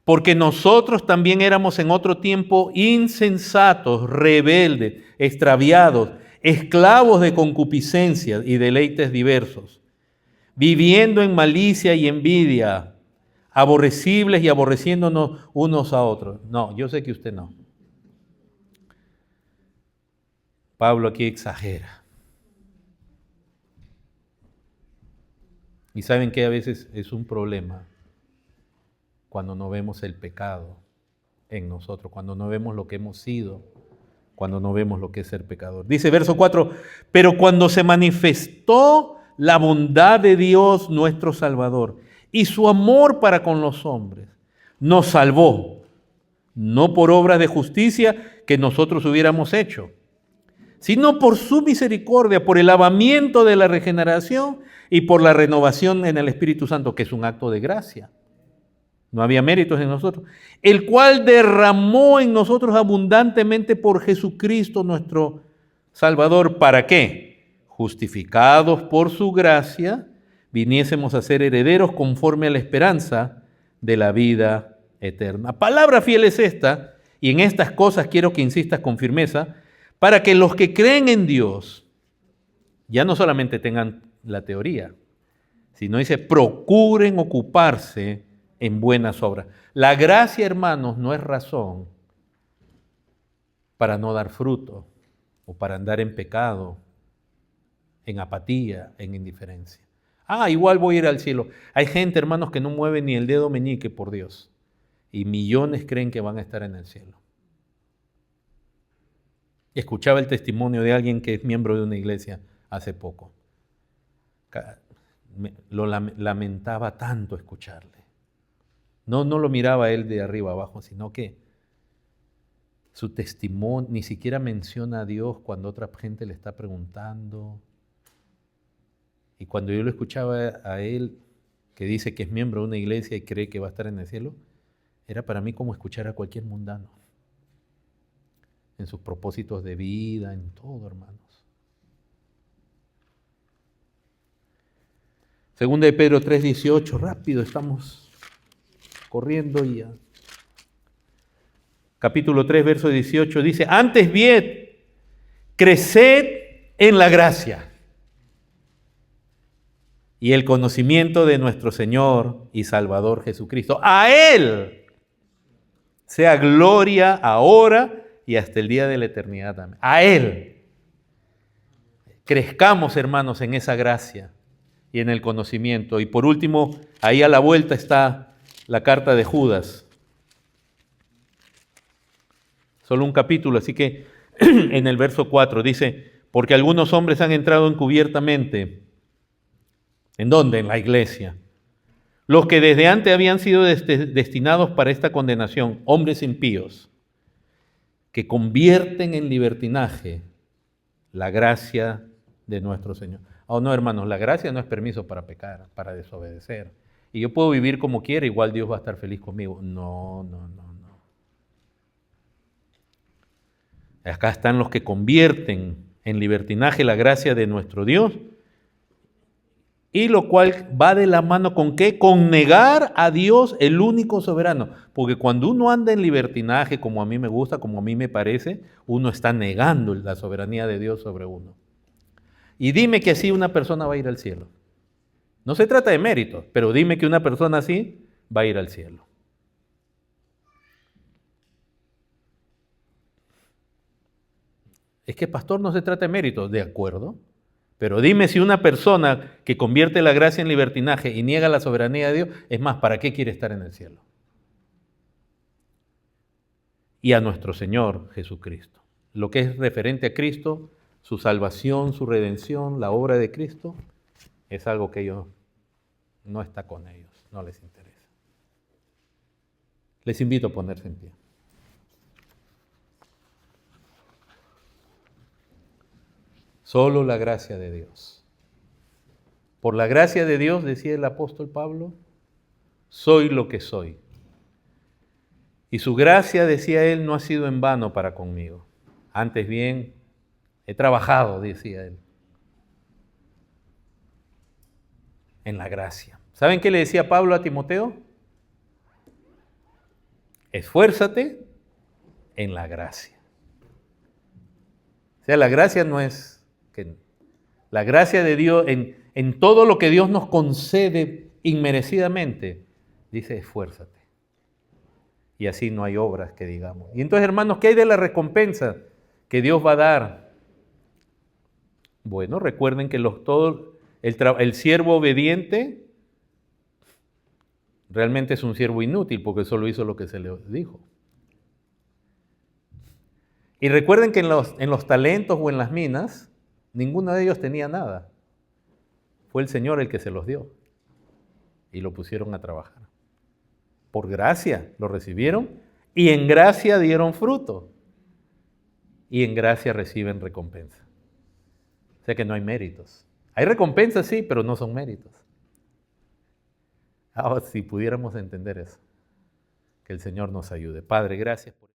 Porque nosotros también éramos en otro tiempo insensatos, rebeldes, extraviados, esclavos de concupiscencias y deleites diversos, viviendo en malicia y envidia, aborrecibles y aborreciéndonos unos a otros. No, yo sé que usted no. Pablo aquí exagera. Y saben que a veces es un problema cuando no vemos el pecado en nosotros, cuando no vemos lo que hemos sido, cuando no vemos lo que es ser pecador. Dice verso 4, pero cuando se manifestó la bondad de Dios nuestro Salvador y su amor para con los hombres, nos salvó, no por obras de justicia que nosotros hubiéramos hecho, sino por su misericordia, por el lavamiento de la regeneración y por la renovación en el Espíritu Santo, que es un acto de gracia. No había méritos en nosotros, el cual derramó en nosotros abundantemente por Jesucristo nuestro Salvador. ¿Para qué? Justificados por su gracia, viniésemos a ser herederos conforme a la esperanza de la vida eterna. Palabra fiel es esta, y en estas cosas quiero que insistas con firmeza, para que los que creen en Dios ya no solamente tengan la teoría, sino dice, procuren ocuparse en buenas obras. La gracia, hermanos, no es razón para no dar fruto o para andar en pecado, en apatía, en indiferencia. Igual voy a ir al cielo. Hay gente, hermanos, que no mueve ni el dedo meñique por Dios, y millones creen que van a estar en el cielo. Escuchaba el testimonio de alguien que es miembro de una iglesia hace poco. Lo lamentaba tanto escucharle. No lo miraba él de arriba abajo, sino que su testimonio ni siquiera menciona a Dios cuando otra gente le está preguntando. Y cuando yo lo escuchaba a él, que dice que es miembro de una iglesia y cree que va a estar en el cielo, era para mí como escuchar a cualquier mundano. En sus propósitos de vida, en todo, hermanos. Segunda de Pedro 3:18, rápido, estamos corriendo y ya. Capítulo 3, verso 18 dice, antes bien, creced en la gracia y el conocimiento de nuestro Señor y Salvador Jesucristo. A Él sea gloria ahora y hasta el día de la eternidad también. A Él. Crezcamos, hermanos, en esa gracia y en el conocimiento. Y por último, ahí a la vuelta está la carta de Judas. Solo un capítulo, así que en el verso 4 dice, porque algunos hombres han entrado encubiertamente. ¿En dónde? En la iglesia. Los que desde antes habían sido destinados para esta condenación, hombres impíos, que convierten en libertinaje la gracia de nuestro Señor. Oh, no, hermanos, la gracia no es permiso para pecar, para desobedecer. Y yo puedo vivir como quiera, igual Dios va a estar feliz conmigo. No. Acá están los que convierten en libertinaje la gracia de nuestro Dios, y lo cual va de la mano con ¿qué? Con negar a Dios, el único soberano. Porque cuando uno anda en libertinaje, como a mí me gusta, como a mí me parece, uno está negando la soberanía de Dios sobre uno. Y dime que así una persona va a ir al cielo. No se trata de méritos, pero dime que una persona así va a ir al cielo. Es que, pastor, no se trata de méritos, de acuerdo. Pero dime si una persona que convierte la gracia en libertinaje y niega la soberanía de Dios, es más, ¿para qué quiere estar en el cielo? Y a nuestro Señor Jesucristo. Lo que es referente a Cristo, su salvación, su redención, la obra de Cristo, es algo que ellos no está con ellos, no les interesa. Les invito a ponerse en pie. Solo la gracia de Dios. Por la gracia de Dios, decía el apóstol Pablo, soy lo que soy. Y su gracia, decía él, no ha sido en vano para conmigo. Antes bien, he trabajado, decía él, en la gracia. ¿Saben qué le decía Pablo a Timoteo? Esfuérzate en la gracia. O sea, la gracia no es que la gracia de Dios en todo lo que Dios nos concede inmerecidamente, dice esfuérzate. Y así no hay obras que digamos. Y entonces, hermanos, ¿qué hay de la recompensa que Dios va a dar? Bueno, recuerden que el siervo obediente realmente es un siervo inútil porque solo hizo lo que se le dijo. Y recuerden que en los talentos o en las minas, ninguno de ellos tenía nada. Fue el Señor el que se los dio y lo pusieron a trabajar. Por gracia lo recibieron y en gracia dieron fruto y en gracia reciben recompensa. O sea que no hay méritos. Hay recompensas, sí, pero no son méritos. Ahora, si pudiéramos entender eso, que el Señor nos ayude. Padre, gracias por